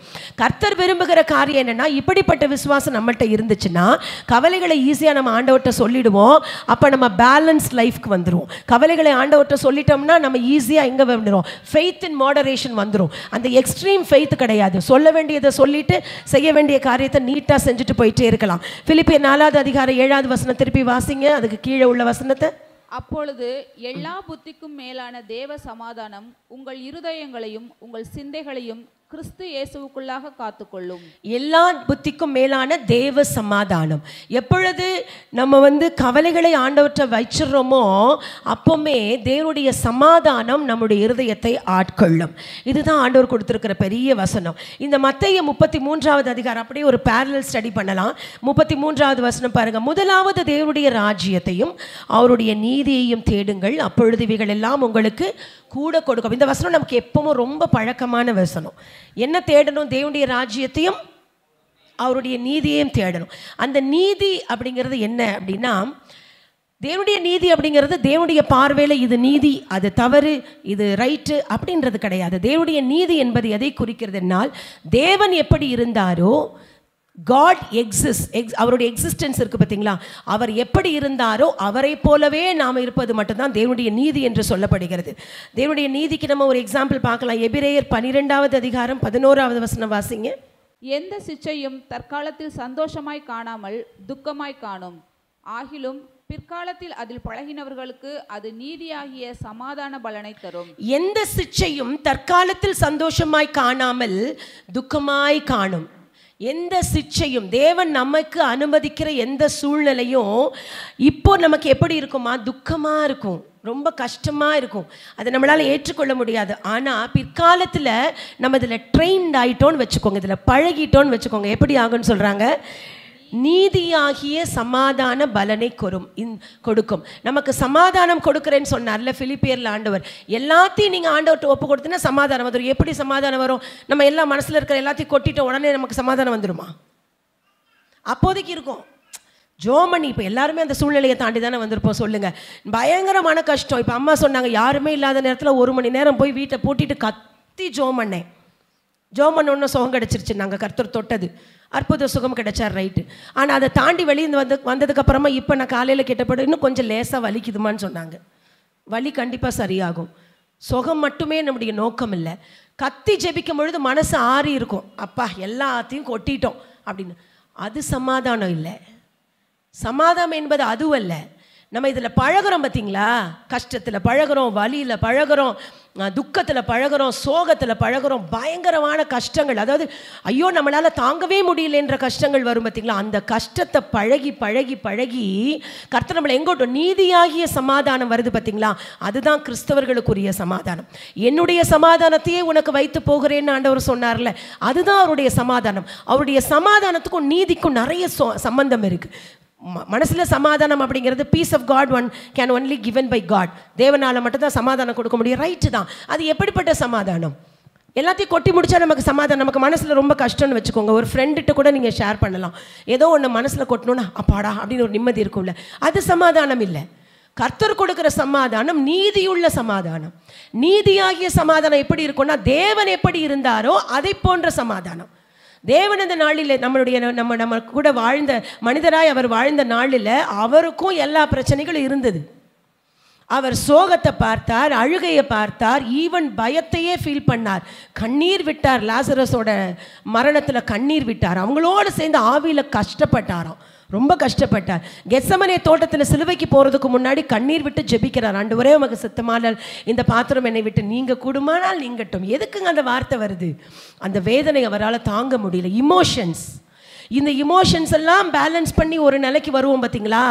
Speaker 1: கர்த்தர் விரும்புகிற காரியம் என்னன்னா, இப்படிப்பட்ட விசுவாசம் நம்மள்கிட்ட இருந்துச்சுன்னா கவலைகளை ஈஸியாக நம்ம ஆண்டவர்கிட்ட சொல்லிடுவோம். அப்போ நம்ம பேலன்ஸ் லைஃப்க்கு வந்துடுவோம். கவலைகளை ஆண்டவர்கிட்ட சொல்லிட்டோம்னா நம்ம ஈஸியாக எங்கே வந்துடும்? ஃபெய்த் இன் மாடரேஷன் வந்துடும். அந்த எக்ஸ்ட்ரீம் ஃபெய்த் கிடையாது. சொல்ல வேண்டியதை சொல்லிட்டு செய்ய வேண்டிய காரியத்தை நீட்டாக செஞ்சுட்டு போயிட்டே இருக்கலாம். பிலிப்பியர் 4வது அதிகாரம் 7வது வசனம் திருப்பி வாசிங்க, அதுக்கு கீழே உள்ள வசனத்தை.
Speaker 2: அப்பொழுது எல்லா புத்திக்கும் மேலான தேவ சமாதானம் உங்கள் இருதயங்களையும் உங்கள் சிந்தைகளையும் கிறிஸ்து இயேசுவுக்குள்ளாக காத்துக்கொள்ளும்.
Speaker 1: எல்லா புத்திக்கும் மேலான தேவ சமாதானம். எப்பொழுது நம்ம கவலைகளை ஆண்டவற்றை வச்சிடறோமோ அப்போமே தேவனுடைய சமாதானம் நம்முடைய இருதயத்தை ஆட்கொள்ளும். இதுதான் ஆண்டவர் கொடுத்திருக்கிற பெரிய வசனம். இந்த மத்தேயு 33வது அதிகாரம் அப்படியே ஒரு பேரலல் ஸ்டடி பண்ணலாம். 33வது வசனம் பாருங்க. முதலாவது தேவனுடைய ராஜ்யத்தையும் அவருடைய நீதியையும் தேடுங்கள், அப்பொழுது இவைகள் எல்லாம் உங்களுக்கு கூட கொடுக்கும். இந்த வசனம் நமக்கு எப்பவும் ரொம்ப பழக்கமான வசனம். என்ன தேடணும்? தேவனுடைய ராஜ்யத்தையும் அவருடைய நீதியையும் தேடணும். அந்த நீதி அப்படிங்கிறது என்ன அப்படின்னா, தேவனுடைய நீதி அப்படிங்கிறது தேவனுடைய பார்வையில் இது நீதி, அது தவறு, இது ரைட்டு அப்படின்றது கிடையாது. தேவனுடைய நீதி என்பது எதை குறிக்கிறது என்னால், தேவன் எப்படி இருந்தாரோ, காட் அவருடைய எக்ஸிஸ்டன்ஸ் இருக்குது பார்த்தீங்களா, அவர் எப்படி இருந்தாரோ அவரை போலவே நாம் இருப்பது மட்டும்தான் தேவனுடைய நீதி என்று சொல்லப்படுகிறது. தேவனுடைய நீதிக்கு நம்ம ஒரு எக்ஸாம்பிள் பார்க்கலாம். எபிரேயர் 12வது அதிகாரம் 11வது வசனம் வாசிங்க.
Speaker 2: எந்த சிச்சையும் தற்காலத்தில் சந்தோஷமாய் காணாமல் துக்கமாய் காணும், ஆகிலும் பிற்காலத்தில் அதில் பழகினவர்களுக்கு அது நீதியாகிய சமாதான பலனை தரும்.
Speaker 1: எந்த சிச்சையும் தற்காலத்தில் சந்தோஷமாய் காணாமல் துக்கமாய் காணும். எந்த சிச்சையும், தேவன் நமக்கு அனுமதிக்கிற எந்த சூழ்நிலையும் இப்போ நமக்கு எப்படி இருக்குமா? துக்கமாக இருக்கும், ரொம்ப கஷ்டமாக இருக்கும், அதை நம்மளால் ஏற்றுக்கொள்ள முடியாது. ஆனால் பிற்காலத்தில் நம்ம இதில் ட்ரெயின்ட் ஆகிட்டோன்னு வச்சுக்கோங்க, இதில் பழகிட்டோன்னு வச்சுக்கோங்க. எப்படி ஆகும்னு சொல்கிறாங்க? நீதியாகிய சமாதான பலனை கொடுக்கும். நமக்கு சமாதானம் கொடுக்குறேன்னு சொன்னார்ல பிலிப்பியர்ல ஆண்டவர். எல்லாத்தையும் நீங்கள் ஆண்டவர்கிட்ட ஒப்பு கொடுத்தீங்கன்னா சமாதானம் வந்துடும். எப்படி சமாதானம் வரும்? நம்ம எல்லா மனசில் இருக்கிற எல்லாத்தையும் கொட்டிட்ட உடனே நமக்கு சமாதானம் வந்துடுமா? அப்போதைக்கு இருக்கும். ஜோமணி இப்போ எல்லாருமே அந்த சூழ்நிலையை தாண்டி தானே வந்திருப்போம். சொல்லுங்கள், பயங்கரமான கஷ்டம். இப்போ அம்மா சொன்னாங்க, யாருமே இல்லாத நேரத்தில் 1 மணி நேரம் போய் வீட்டை பூட்டிட்டு கத்தி ஜோமண்ணேன். ஜோமன் சுகம் கிடச்சிருச்சு. நாங்கள் கர்த்தர் தொட்டது அற்புத சுகம் கிடைச்சார், ரைட்டு. ஆனால் அதை தாண்டி வெளியே வந்ததுக்கப்புறமா இப்போ நான் காலையில் கேட்டப்படும் இன்னும் கொஞ்சம் லேசாக வலிக்குதுமான்னு சொன்னாங்க. வலி கண்டிப்பாக சரியாகும். சுகம் மட்டுமே நம்முடைய நோக்கம் இல்லை. கத்தி ஜெபிக்கும் பொழுது மனசு ஆறி இருக்கும், அப்பா எல்லாத்தையும் கொட்டிட்டோம் அப்படின்னு. அது சமாதானம் இல்லை. சமாதானம் என்பது அதுவும் இல்லை. நம்ம இதில் பழகிறோம் பார்த்தீங்களா, கஷ்டத்தில் பழகிறோம், வலியில் பழகிறோம், துக்கத்தில் பழகிறோம், சோகத்தில் பழகிறோம், பயங்கரமான கஷ்டங்கள், அதாவது ஐயோ நம்மளால் தாங்கவே முடியலன்ற கஷ்டங்கள் வரும் பார்த்தீங்களா. அந்த கஷ்டத்தை பழகி பழகி பழகி கர்த்தர் நம்மளை எங்கோட்டோ நீதியாகிய சமாதானம் வருது பார்த்தீங்களா. அதுதான் கிறிஸ்தவர்களுக்குரிய சமாதானம். என்னுடைய சமாதானத்தையே உனக்கு வைத்து போகிறேன்னு ஆண்டவர் சொன்னார்ல, அதுதான் அவருடைய சமாதானம். அவருடைய சமாதானத்துக்கும் நீதிக்கும் நிறைய சம்பந்தம் இருக்குது. மனசில் சமாதானம் அப்படிங்கிறது peace of God can only given by God. தேவனால் மட்டும்தான் சமாதானம் கொடுக்க முடியும், ரைட்டு தான். அது எப்படிப்பட்ட சமாதானம்? எல்லாத்தையும் கொட்டி முடிச்சா நமக்கு சமாதானம். நமக்கு மனசில் ரொம்ப கஷ்டம்னு வச்சுக்கோங்க, ஒரு ஃப்ரெண்டுகிட்ட கூட நீங்கள் ஷேர் பண்ணலாம். ஏதோ ஒன்று மனசில் கொட்டணுன்னா அப்பாடா அப்படின்னு ஒரு நிம்மதி இருக்கும்ல, அது சமாதானம் இல்லை. கர்த்தர் கொடுக்குற சமாதானம் நீதியுள்ள சமாதானம். நீதியாகிய சமாதானம் எப்படி இருக்கும்னா, தேவன் எப்படி இருந்தாரோ அதை போன்ற சமாதானம். தேவன் இந்த நாளில் நம்ம கூட வாழ்ந்த மனிதராய் அவர் வாழ்ந்த நாளில் அவருக்கும் எல்லா பிரச்சனைகளும் இருந்தது. அவர் சோகத்தை பார்த்தார், அழுகையை பார்த்தார், ஈவன் பயத்தையே ஃபீல் பண்ணார், கண்ணீர் விட்டார். லாசரஸோட மரணத்தில் கண்ணீர் விட்டார், அவங்களோடு சேர்ந்து ஆவியில் கஷ்டப்பட்டாராம், ரொம்ப கஷ்டப்பட்டார். கெத்சமனே தோட்டத்தில் சிலுவைக்கு போகிறதுக்கு முன்னாடி கண்ணீர் விட்டு ஜெபிக்கிறார், ஆண்டவரே உமக்கு சித்தமானால் இந்த பாத்திரம் என்னை விட்டு நீங்க கூடுமானால் நீங்கட்டும். எதுக்குங்க அந்த வார்த்தை வருது? அந்த வேதனை அவரால் தாங்க முடியல. இமோஷன்ஸ், இந்த இமோஷன்ஸ் எல்லாம் பேலன்ஸ் பண்ணி ஒரு நிலைக்கு வருவோம் பார்த்தீங்களா.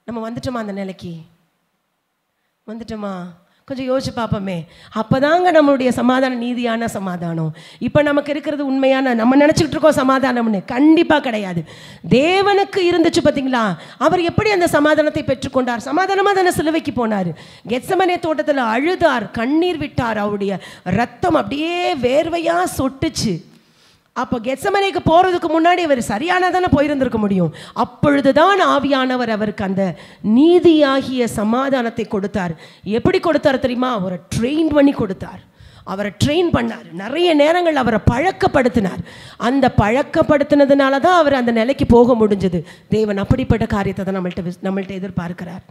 Speaker 1: நம்ம வந்துட்டோமா? அந்த நிலைக்கு வந்துட்டோமா? கொஞ்சம் யோசிச்சு பார்ப்போமே. அப்போதாங்க நம்மளுடைய சமாதானம் நீதியான சமாதானம். இப்போ நமக்கு இருக்கிறது உண்மையான, நம்ம நினச்சிக்கிட்டு இருக்கோம் சமாதானம்னு, கண்டிப்பாக கிடையாது. தேவனுக்கு இருந்துச்சு பார்த்தீங்களா, அவர் எப்படி அந்த சமாதானத்தை பெற்றுக்கொண்டார்? சமாதானமாக தானே சிலுவைக்கு போனார். கெத்சமனே தோட்டத்தில் அழுதார், கண்ணீர் விட்டார், அவருடைய ரத்தம் அப்படியே வேர்வையாக சொட்டுச்சு. அப்போ கெத்சமனேக்கு போகிறதுக்கு முன்னாடி அவர் சரியானதானே போயிருந்திருக்க முடியும். அப்பொழுதுதான் ஆவியானவர் அவருக்கு அந்த நீதியாகிய சமாதானத்தை கொடுத்தார். எப்படி கொடுத்தார் தெரியுமா? அவரை ட்ரெயின் பண்ணி கொடுத்தார், அவரை ட்ரெயின் பண்ணார், நிறைய நேரங்கள் அவரை பழக்கப்படுத்தினார். அந்த பழக்கப்படுத்தினதுனால தான் அவர் அந்த நிலைக்கு போக முடிஞ்சது. தேவன் அப்படிப்பட்ட காரியத்தை தான் நம்மள்ட்ட எதிர்பார்க்கிறார்.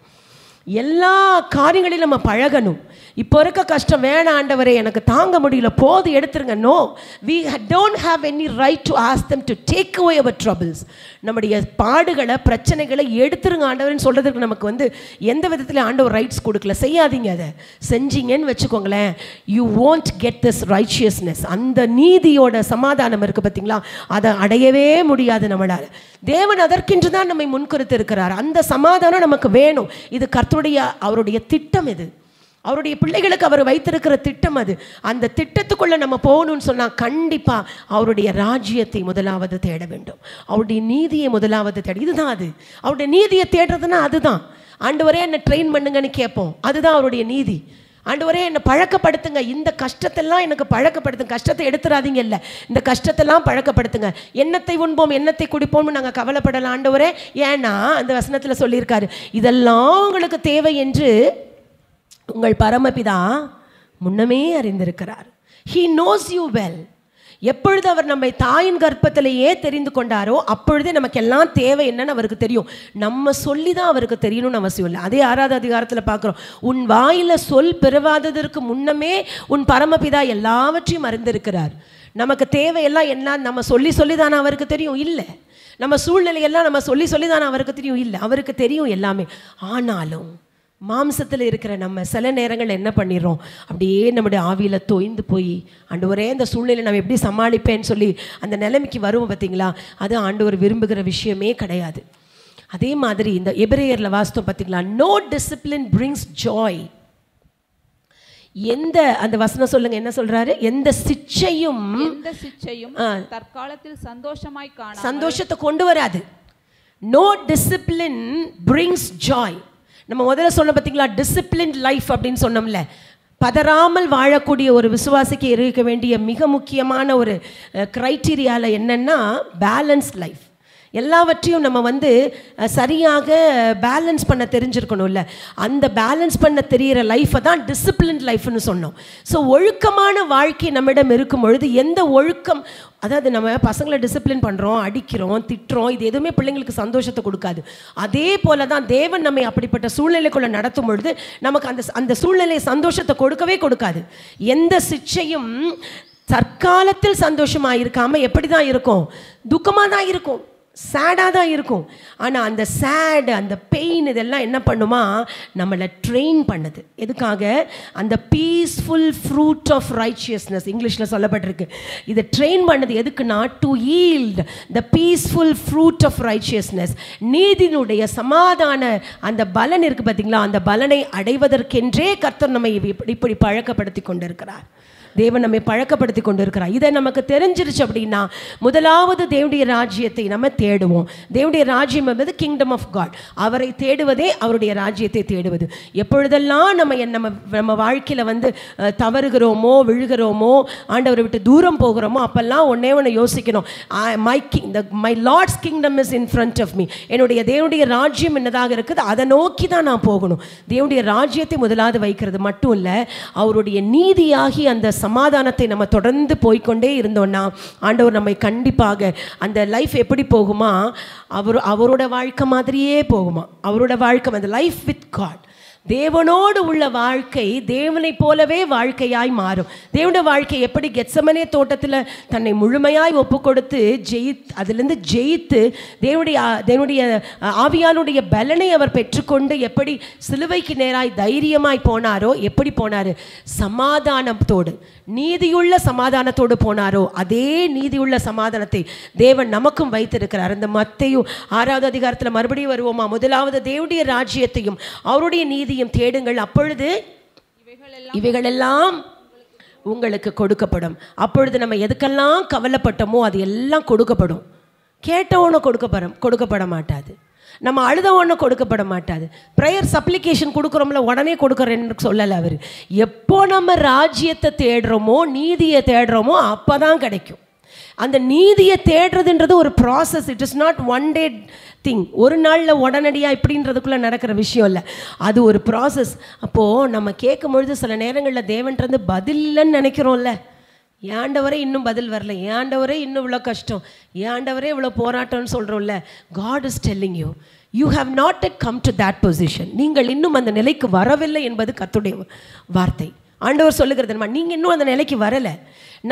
Speaker 1: எல்லா காரியங்களையும் நம்ம பழகணும். இப்போ இருக்க கஷ்டம் வேணாம் ஆண்டவரே, எனக்கு தாங்க முடியல, போது எடுத்துருங்க. No, we don't have any right to ask them to take away our troubles. நம்முடைய பாடுகளை, பிரச்சனைகளை எடுத்துருங்க ஆண்டவர்னு சொல்கிறதுக்கு நமக்கு வந்து எந்த விதத்தில் ஆண்டவர் ரைட்ஸ் கொடுக்கல. செய்யாதீங்க. அதை செஞ்சீங்கன்னு வச்சுக்கோங்களேன், you won't get this righteousness. அந்த நீதியோட சமாதானம் இருக்குது பார்த்தீங்களா, அதை அடையவே முடியாது நம்மளால். தேவன் அதற்கென்று தான் நம்மை முன்குறித்து இருக்கிறார். அந்த சமாதானம் நமக்கு வேணும். இது கர்த்தருடைய அவருடைய திட்டம். இது அவருடைய பிள்ளைகளுக்கு அவர் வைத்திருக்கிற திட்டம். அது அந்த திட்டத்துக்குள்ளே நம்ம போகணும்னு சொன்னால் கண்டிப்பாக அவருடைய ராஜ்யத்தை முதலாவது தேட வேண்டும். அவருடைய நீதியை முதலாவது தேட, இதுதான் அது. அவருடைய நீதியை தேடுறதுன்னா அதுதான். ஆண்டவரே என்னை ட்ரெயின் பண்ணுங்கன்னு கேட்போம், அதுதான் அவருடைய நீதி. ஆண்டவரே என்னை பழக்கப்படுத்துங்க, இந்த கஷ்டத்தெல்லாம் எனக்கு பழக்கப்படுத்துங்க, கஷ்டத்தை எடுத்துடாதீங்க, இல்லை இந்த கஷ்டத்தெல்லாம் பழக்கப்படுத்துங்க. எண்ணத்தை உண்போம் எண்ணத்தை குடிப்போம்னு நாங்கள் கவலைப்படலாம் ஆண்டவரே. ஏன்னா அந்த வசனத்தில் சொல்லியிருக்காரு, இதெல்லாம் உங்களுக்கு தேவை என்று உங்கள் பரமபிதா முன்னமே அறிந்திருக்கிறார். He knows you well. எப்பொழுது அவர் நம்மை தாயின் கர்ப்பத்திலேயே தெரிந்து கொண்டாரோ அப்பொழுதே நமக்கு எல்லாம் தேவை என்னன்னு அவருக்கு தெரியும். நம்ம சொல்லி தான் அவருக்கு தெரியணும்னு அவசியம் இல்லை. அதே 6வது அதிகாரத்தில் பார்க்குறோம், உன் வாயில சொல் பிறவாததற்கு முன்னமே உன் பரமபிதா எல்லாவற்றையும் அறிந்திருக்கிறார். நமக்கு தேவையெல்லாம் என்ன நம்ம சொல்லி சொல்லி தானே அவருக்கு தெரியும்? இல்லை. நம்ம சூழ்நிலையெல்லாம் நம்ம சொல்லி சொல்லி தானே அவருக்கு தெரியும்? இல்லை, அவருக்கு தெரியும் எல்லாமே. ஆனாலும் மாம்சத்தில் இருக்கிற நம்ம சில நேரங்கள் என்ன பண்ணிடுறோம், அப்படியே நம்முடைய ஆவியில் தொய்ந்து போய் ஆண்டவரே இந்த சூழ்நிலை நம்ம எப்படி சமாளிப்பேன்னு சொல்லி அந்த நிலைமைக்கு வருவோம் பார்த்தீங்களா. அது ஆண்டவர் விரும்புகிற விஷயமே கிடையாது. அதே மாதிரி இந்த எபிரேயரில் வாஸ்தவம் பார்த்தீங்களா, நோ டிசிப்ளின் பிரிங்ஸ் ஜாய். எந்த அந்த வசனம் சொல்லுங்க, என்ன சொல்றாரு, எந்த சிச்சையும்
Speaker 2: தற்காலத்தில்
Speaker 1: சந்தோஷத்தை கொண்டு வராது. No discipline brings joy. நம்ம முதல்ல சொன்ன பார்த்தீங்களா, டிசிப்ளின்ட் லைஃப் அப்படின்னு சொன்னோம்ல. பதறாமல் வாழக்கூடிய ஒரு விசுவாசிக்கு இருக்க வேண்டிய மிக முக்கியமான ஒரு க்ரைட்டீரியாவில் என்னென்னா பேலன்ஸ்ட் லைஃப். எல்லாவற்றையும் நம்ம வந்து சரியாக பேலன்ஸ் பண்ண தெரிஞ்சிருக்கணும்ல. அந்த பேலன்ஸ் பண்ண தெரிகிற லைஃப்பை தான் டிசிப்ளின் லைஃப்னு சொன்னோம். ஸோ ஒழுக்கமான வாழ்க்கை நம்மிடம் இருக்கும் பொழுது எந்த ஒழுக்கம், அதாவது நம்ம பசங்களை டிசிப்ளின் பண்ணுறோம், அடிக்கிறோம், திட்டுறோம், இது எதுவுமே பிள்ளைங்களுக்கு சந்தோஷத்தை கொடுக்காது. அதே போல தான் தேவன் நம்மை அப்படிப்பட்ட சூழ்நிலைக்குள்ளே நடத்தும் பொழுது நமக்கு அந்த சூழ்நிலை சந்தோஷத்தை கொடுக்கவே கொடுக்காது. எந்த சிச்சையும் தற்காலத்தில் சந்தோஷமாக இருக்காமல் எப்படி தான் இருக்கும், துக்கமாக தான் இருக்கும், சேடாக தான் இருக்கும். ஆனால் அந்த சேடு, அந்த பெயின், இதெல்லாம் என்ன பண்ணுமா, நம்மளை ட்ரெயின் பண்ணுது. எதுக்காக? அந்த பீஸ்ஃபுல் ஃப்ரூட் ஆஃப் ரைச்சியஸ்னஸ் இங்கிலீஷில் சொல்லப்பட்டிருக்கு. இதை ட்ரெயின் பண்ணது எதுக்குன்னா, to yield the peaceful fruit of righteousness. நீதியினுடைய சமாதான அந்த பலன் இருக்குது பார்த்தீங்களா, அந்த பலனை அடைவதற்கென்றே கர்த்தர் நம்மை இப்படி பழக்கப்படுத்தி கொண்டிருக்கிறார். தேவன் நம்மை பழக்கப்படுத்தி கொண்டு இருக்கிறார். இதை நமக்கு தெரிஞ்சிருச்சு அப்படின்னா முதலாவது தேவனுடைய ராஜ்யத்தை நம்ம தேடுவோம். தேவனுடைய ராஜ்யம் என்பது கிங்டம் ஆஃப் காட். அவரை தேடுவதே அவருடைய ராஜ்யத்தை தேடுவது. எப்பொழுதெல்லாம் நம்ம வாழ்க்கையில் வந்து தவறுகிறோமோ, விழுகிறோமோ, ஆண்டவரை விட்டு தூரம் போகிறோமோ, அப்பெல்லாம் ஒன்னே ஒன்று யோசிக்கணும், my Lord's kingdom is in front of me. என்னுடைய தேவனுடைய ராஜ்யம் என்னதாக இருக்குது, அதை நோக்கி தான் நான் போகணும். தேவனுடைய ராஜ்யத்தை முதலாவது வைக்கிறது மட்டும் இல்லை, அவருடைய நீதியாகி அந்த சமாதானத்தை நம்ம தொடர்ந்து போய்கொண்டே இருந்தோம்னா ஆண்டவர் நம்மை கண்டிப்பாக அந்த லைஃப் எப்படி போகுமா, அவரோட வாழ்க்கை மாதிரியே போகுமா. அவரோட வாழ்க்கை அந்த லைஃப் வித் காட், தேவனோடு உள்ள வாழ்க்கை தேவனை போலவே வாழ்க்கையாய் மாறும். தேவனுடைய வாழ்க்கை எப்படி கெத்சமனே தோட்டத்தில் தன்னை முழுமையாய் ஒப்பு கொடுத்து அதிலிருந்து ஜெயித்து தேவனுடைய ஆவியானுடைய பலனை அவர் பெற்றுக்கொண்டு எப்படி சிலுவைக்கு நேராய் தைரியமாய் போனாரோ, எப்படி போனார், சமாதானத்தோடு, நீதியுள்ள சமாதானத்தோடு போனாரோ, அதே நீதியுள்ள சமாதானத்தை தேவன் நமக்கும் வைத்திருக்கிறார். அந்த மத்தேயு 6வது அதிகாரத்தில் மறுபடியும் வருவோமா, முதலாவது தேவனுடைய ராஜ்யத்தையும் அவருடைய நீதியும் தேடுங்கள், அப்பொழுது இவைகளெல்லாம் உங்களுக்கு கொடுக்கப்படும். அப்பொழுது நம்ம எதுக்கெல்லாம் கவலைப்பட்டோமோ அது எல்லாம் கொடுக்கப்படும். கேட்டவொன்னு கொடுக்கப்பட மாட்டாது. நம்ம அழுதவொன்னு கொடுக்கப்பட மாட்டாது. ப்ரேயர் சப்ளிகேஷன் கொடுக்குறோம்ல, உடனே கொடுக்குறேன்னு சொல்லலை அவர். எப்போ நம்ம ராஜ்யத்தை தேடுறோமோ, நீதியை தேடுறோமோ, அப்போ தான் கிடைக்கும். அந்த நீதியை தேடுறதுன்றது ஒரு process. It is not one day thing. ஒரு நாளில் உடனடியாக இப்படின்றதுக்குள்ளே நடக்கிற விஷயம் இல்லை, அது ஒரு ப்ராசஸ். அப்போது நம்ம கேட்கும் பொழுது சில நேரங்களில் தேவன்றது பதில் இல்லைன்னு நினைக்கிறோம்ல. ஏண்டவரே இன்னும் பதில் வரல, ஏண்டவரே இன்னும் இவ்வளோ கஷ்டம், ஏண்டவரே இவ்வளோ போராட்டம்னு சொல்கிறோம்ல. God is telling you, you have not yet come to that position. நீங்கள் இன்னும் அந்த நிலைக்கு வரவில்லை என்பது கர்த்தருடைய வார்த்தை. ஆண்டவர் சொல்லுகிறது, நீங்கள் இன்னும் அந்த நிலைக்கு வரலை.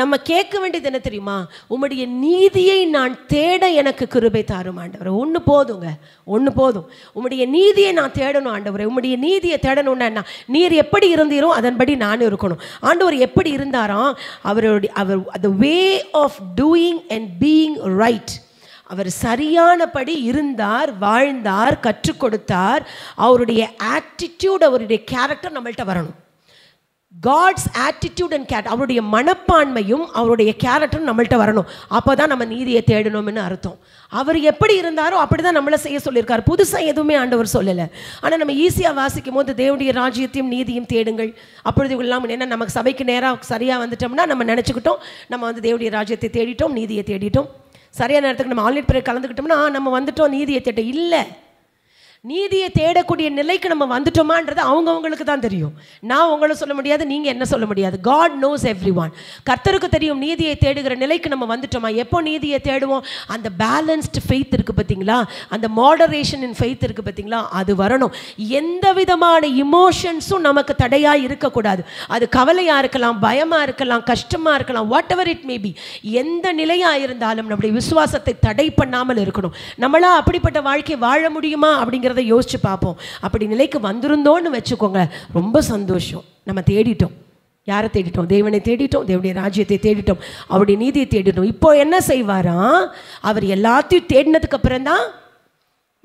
Speaker 1: நம்ம கேட்க வேண்டியது என்ன தெரியுமா? உம்முடைய நீதியை நான் தேட எனக்கு கிருபை தாரும் ஆண்டவரே. ஒன்று போதுங்க, ஒன்று போதும். உம்முடைய நீதியை நான் தேடணும் ஆண்டவரே. உம்முடைய நீதியை தேடணும்னா நீர் எப்படி இருந்தீரோ அதன்படி நானும் இருக்கணும். ஆண்டவர் எப்படி இருந்தாராம்? அவர் the way of doing and being right, அவர் சரியானபடி இருந்தார், வாழ்ந்தார், கற்றுக் கொடுத்தார். அவருடைய ஆட்டிடியூட், அவருடைய கேரக்டர் நம்மள்கிட்ட வரணும். காட்ஸ் ஆட்டிடியூட் அண்ட் அவருடைய மனப்பான்மையும் அவருடைய கேரக்டரும் நம்மள்கிட்ட வரணும். அப்போ தான் நம்ம நீதியை தேடணும்னு அர்த்தம். அவர் எப்படி இருந்தாரோ அப்படி தான் நம்மளை செய்ய சொல்லியிருக்காரு. புதுசாக எதுவுமே ஆண்டவர் சொல்லலை. ஆனால் நம்ம ஈஸியாக வாசிக்கும் போது தேவனுடைய ராஜ்யத்தையும் நீதியும் தேடுங்கள் அப்பொழுது இல்லாமல், ஏன்னா நமக்கு சபைக்கு நேராக சரியாக வந்துட்டோம்னா நம்ம நினச்சிக்கிட்டோம் நம்ம வந்து தேவனுடைய ராஜ்யத்தை தேடிட்டோம், நீதியை தேடிட்டோம். சரியான நேரத்துக்கு நம்ம ஆன்லைன் பிரேயர் கலந்துக்கிட்டோம்னா நம்ம வந்துட்டோம், நீதியை தேட இல்லை. நீதியை தேடக்கூடிய நிலைக்கு நம்ம வந்துட்டோமான்றது அவங்கவுங்களுக்கு தான் தெரியும். நான் உங்களை சொல்ல முடியாது, நீங்கள் என்ன சொல்ல முடியாது. God knows everyone. கர்த்தருக்கு தெரியும் நீதியை தேடுகிற நிலைக்கு நம்ம வந்துட்டோமா. எப்போ நீதியை தேடுவோம்? அந்த பேலன்ஸ்டு ஃபெய்த் இருக்குது பார்த்தீங்களா, அந்த மாடரேஷன் இன் ஃபெய்த் இருக்குது பார்த்தீங்களா, அது வரணும். எந்த விதமான இமோஷன்ஸும் நமக்கு தடையாக இருக்கக்கூடாது. அது கவலையாக இருக்கலாம், பயமாக இருக்கலாம், கஷ்டமாக இருக்கலாம், what ever it may be. எந்த நிலையாக இருந்தாலும் நம்முடைய விசுவாசத்தை தடை பண்ணாமல் இருக்கணும். நம்மளா அப்படிப்பட்ட வாழ்க்கை வாழ முடியுமா அப்படிங்கிற யோசிச்சு பார்ப்போம். அப்படி நிலைக்கு வந்திருந்தோன்னு வச்சுக்கோங்க, ரொம்ப சந்தோஷம். நம்ம தேடிட்டோம். யாரை தேடிட்டோம்? தேவனை தேடிட்டோம், தேவனுடைய ராஜ்யத்தை தேடிட்டோம், அவருடைய நீதியை தேடிட்டோம். இப்போ என்ன செய்வாராம்? அவர் எல்லாத்தையும் தேடினதுக்கு அப்புறம் தான்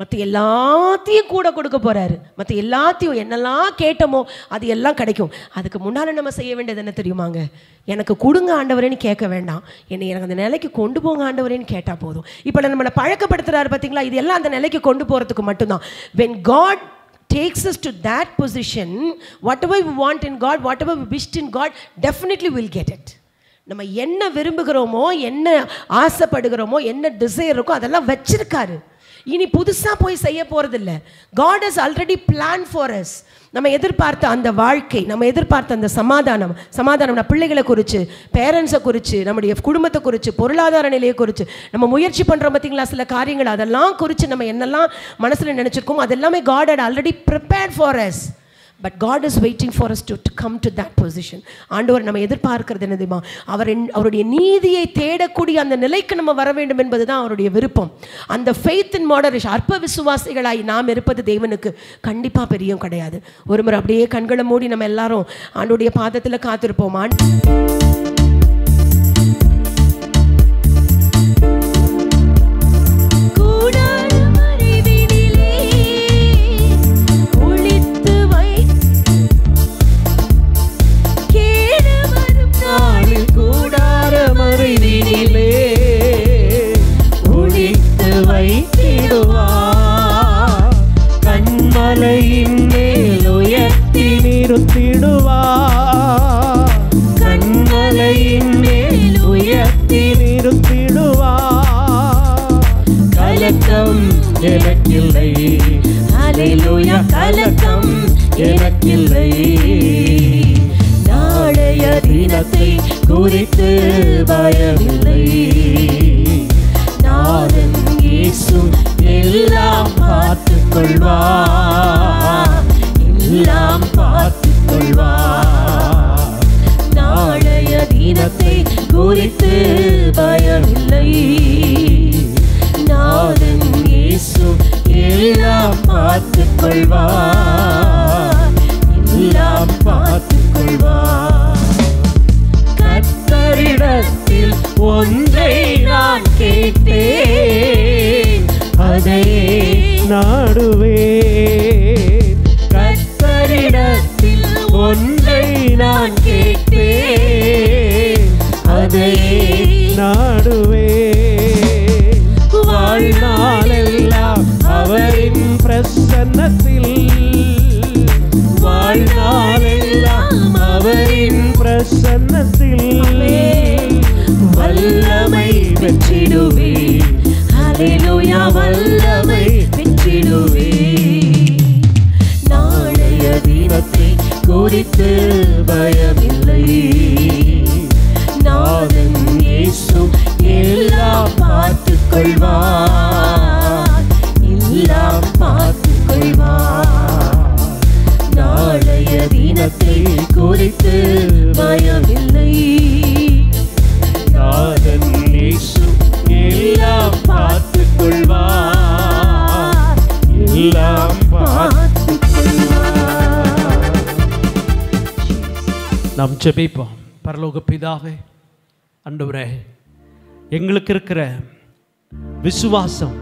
Speaker 1: மற்ற எல்லாத்தையும் கூட கொடுக்க போகிறாரு. மற்ற எல்லாத்தையும் என்னெல்லாம் கேட்டோமோ அது எல்லாம் கிடைக்கும். அதுக்கு முன்னால் நம்ம செய்ய வேண்டியது என்ன தெரியுமாங்க? எனக்கு கொடுங்க ஆண்டவரேன்னு கேட்க வேண்டாம், எனக்கு அந்த நிலைக்கு கொண்டு போங்க ஆண்டவரேன்னு கேட்டால் போதும். இப்போ நம்மளை பழக்கப்படுத்துகிறாரு பார்த்தீங்களா, இது எல்லாம் அந்த நிலைக்கு கொண்டு போகிறதுக்கு மட்டும்தான். when God takes us to that position, whatever we want in God, whatever we wished in God, definitely we'll get it. நம்ம என்ன விரும்புகிறோமோ, என்ன ஆசைப்படுகிறோமோ, என்ன டிசைர் இருக்கோ அதெல்லாம் வச்சிருக்காரு. இனி புதுசாக போய் செய்ய போகிறதில்ல. God has already planned for us. நம்ம எதிர்பார்த்த அந்த வாழ்க்கை, நம்ம எதிர்பார்த்த அந்த சமாதானம் பிள்ளைகளை குறித்து, பேரண்ட்ஸை குறித்து, நம்முடைய குடும்பத்தை குறித்து, பொருளாதார நிலையை குறித்து நம்ம முயற்சி பண்ணுறோம் பார்த்தீங்களா, சில காரியங்கள் அதெல்லாம் குறித்து நம்ம என்னெல்லாம் மனசில் நினச்சிருக்கோம் அதெல்லாமே God had already prepared for us. But God is waiting for us to come to that position. ஆண்டவர் நம்ம எதிர்பார்க்கிறது என்ன தெரியுமா? அவருடைய நீதியை தேடக்கூடிய அந்த நிலைக்கு நம்ம வர வேண்டும் என்பது தான் அவருடைய விருப்பம். அந்த ஃபெய்த் இன் மாடரேஷன், அற்ப விசுவாசிகளாய் நாம் இருப்பது தேவனுக்கு கண்டிப்பாக பெரியும் கிடையாது. ஒரு முறை அப்படியே கண்களை மூடி நம்ம எல்லாரும் ஆண்டவருடைய பாதத்தில் காத்திருப்போமா?
Speaker 3: கண்மலையின் மேல் உயர்த்தி நிறுத்திடுவார், கண்மலையின் மேல் உயர்த்தி நிறுத்திடுவார். கலக்கம் எனக்கில்லை, அல்லேலூயா, கலக்கம் எனக்கில்லை. நாளைய தினத்தை குறித்து பயமில்லை. நாதன் இயேசு எல்லாம் பார்த்துக் கொள்வார், எல்லாம் பார்த்துக் கொள்வார். நாளைய தினத்தை குறித்து பயமில்லை. நாதன் இயேசு எல்லாம் பார்த்துக் கொள்வார், எல்லாம் பார்த்துக் கொள்வார். கர்த்தரிடத்தில் ஒன்றை நான் கேட்டேன், அதையே நாடுவேன். கர்த்தரிடத்தில் ஒன்றை நான் கேட்டேன், அதையே நாடுவேன். வாழ்நாளெல்லாம் அவரின் பிரசன்னத்தில், வாழ்நாளெல்லாம் அவரின் பிரசன்னத்தில் வல்லமை பெற்றிடுவேன். அல்லேலூயா, வல்லமை பெற்றிடுவேன். நாளைய தினத்தை குறித்து பயமில்லை. நாதன் இயேசு எல்லாம் பார்த்துக் கொள்வார், எல்லாம்
Speaker 4: ஜெபிப்போம். பரலோக பிதாவே, ஆண்டவரே, எங்களுக்கு இருக்கிற விசுவாசம்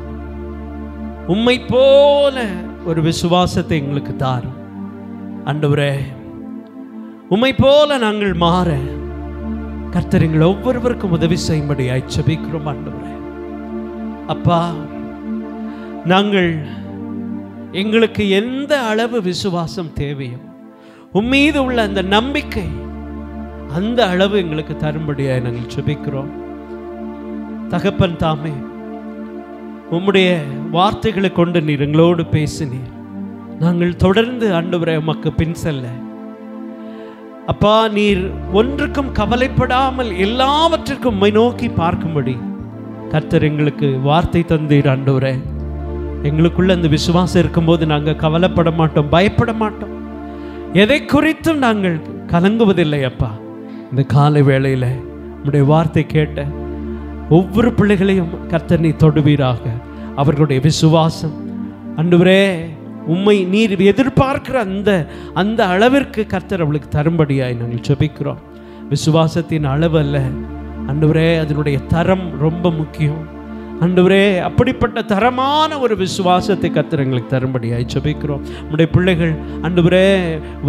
Speaker 4: உம்மை போல ஒரு விசுவாசத்தை எங்களுக்கு தாரும் ஆண்டவரே. உம்மை போல நாங்கள் மாற கர்த்தர் எங்கள் ஒவ்வொருவருக்கும் உதவி செய்யும்படியாய் ஜெபிக்கிறோம் ஆண்டவரே. அப்பா, நாங்கள் எங்களுக்கு எந்த அளவு விசுவாசம் தேவையோ உம்மீது உள்ள அந்த நம்பிக்கை அந்த அளவு எங்களுக்கு தரும்படியாய் நாங்கள் ஜெபிக்கிறோம். தகப்பன் தாமே, உம்முடைய வார்த்தைகளை கொண்டு நீர் எங்களோடு பேசினீர். நாங்கள் தொடர்ந்து ஆண்டவரே உமக்கு பின் செல்ல அப்பா, நீர் ஒன்றுக்கும் கவலைப்படாமல் எல்லாவற்றிற்கும் உம்மை நோக்கி பார்க்கும்படி கர்த்தர் எங்களுக்கு வார்த்தை தந்தீர் ஆண்டவரே. எங்களுக்குள்ள அந்த விசுவாசம் இருக்கும்போது நாங்கள் கவலைப்பட மாட்டோம், பயப்பட மாட்டோம், எதை குறித்தும் நாங்கள் கலங்குவதில்லை. அப்பா, இந்த காலை வேளையில் உம்முடைய வார்த்தை கேட்ட ஒவ்வொரு பிள்ளைகளையும் கர்த்தர் நீ தொடுவீராக. அவர்களுடைய விசுவாசம் ஆண்டவரே உம்மை நீர் எதிர்பார்க்கிற அந்த அளவிற்கு கர்த்தர் அவளுக்கு தரும்படியாய் நாங்கள் ஜெபிக்கிறோம். விசுவாசத்தின் அளவு அல்ல ஆண்டவரே, அதனுடைய தரம் ரொம்ப முக்கியம் ஆண்டவரே. அப்படிப்பட்ட தரமான ஒரு விசுவாசத்தை கர்த்தர் எங்களுக்கு தரும்படியாய் ஜெபிக்கிறோம். நம்முடைய பிள்ளைகள் ஆண்டவரே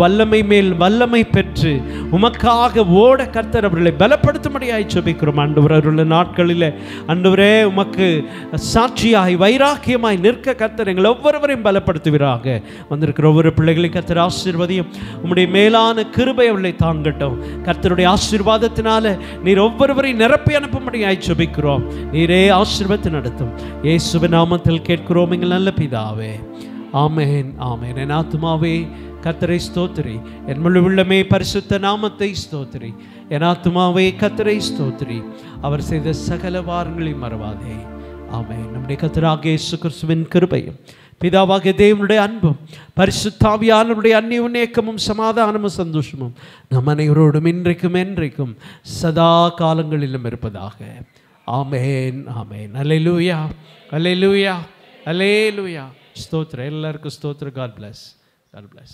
Speaker 4: வல்லமை மேல் வல்லமை பெற்று உமக்காக ஓட கர்த்தர் அவர்களை பலப்படுத்தும்படியாய் ஜெபிக்கிறோம் ஆண்டவரே. அவருள்ள நாட்களில் ஆண்டவரே உமக்கு சாட்சியாய் வைராக்கியமாய் நிற்க கர்த்தர் எங்களை ஒவ்வொருவரையும் பலப்படுத்துவீராக. வந்திருக்கிற ஒவ்வொரு பிள்ளைகளையும் கர்த்தர் ஆசீர்வதியும். உம்முடைய மேலான கிருபை அவர்களை தாங்கட்டும். கர்த்தருடைய ஆசீர்வாதத்தினால நீர் ஒவ்வொருவரையும் நிரப்பி அனுப்பும்படியாய் ஜெபிக்கிறோம். நீரே ஆசீர்வாத நடத்தும். இயேசுவின் நாமத்தில் கேட்கிறோம் எங்கள் நல்ல பிதாவே, ஆமென், ஆமென். என் ஆத்துமாவே கர்த்தரை ஸ்தோத்திரி, என் முழு உள்ளமே பரிசுத்த நாமத்தை ஸ்தோத்திரி. என் ஆத்துமாவே கர்த்தரை ஸ்தோத்திரி, அவர் செய்த சகல வாரங்களையும் மறவாதே. ஆமென். நம்முடைய கர்த்தராகிய இயேசு கிறிஸ்துவின் கிருபையும் பிதாவாகிய தேவனுடைய அன்பும் பரிசுத்தாவியானவருடைய அந்நியோன்யமும் சமாதானமும் சந்தோஷமும் நம் அனைவரோடும் இன்றைக்கும் என்றைக்கும் சதா காலங்களிலும் இருப்பதாக. ஆமென், ஆமென். அல்லேலூயா, அல்லேலூயா, அல்லேலூயா. ஸ்தோத்திரம், எல்லாருக்கும் ஸ்தோத்திரம். God bless. God bless.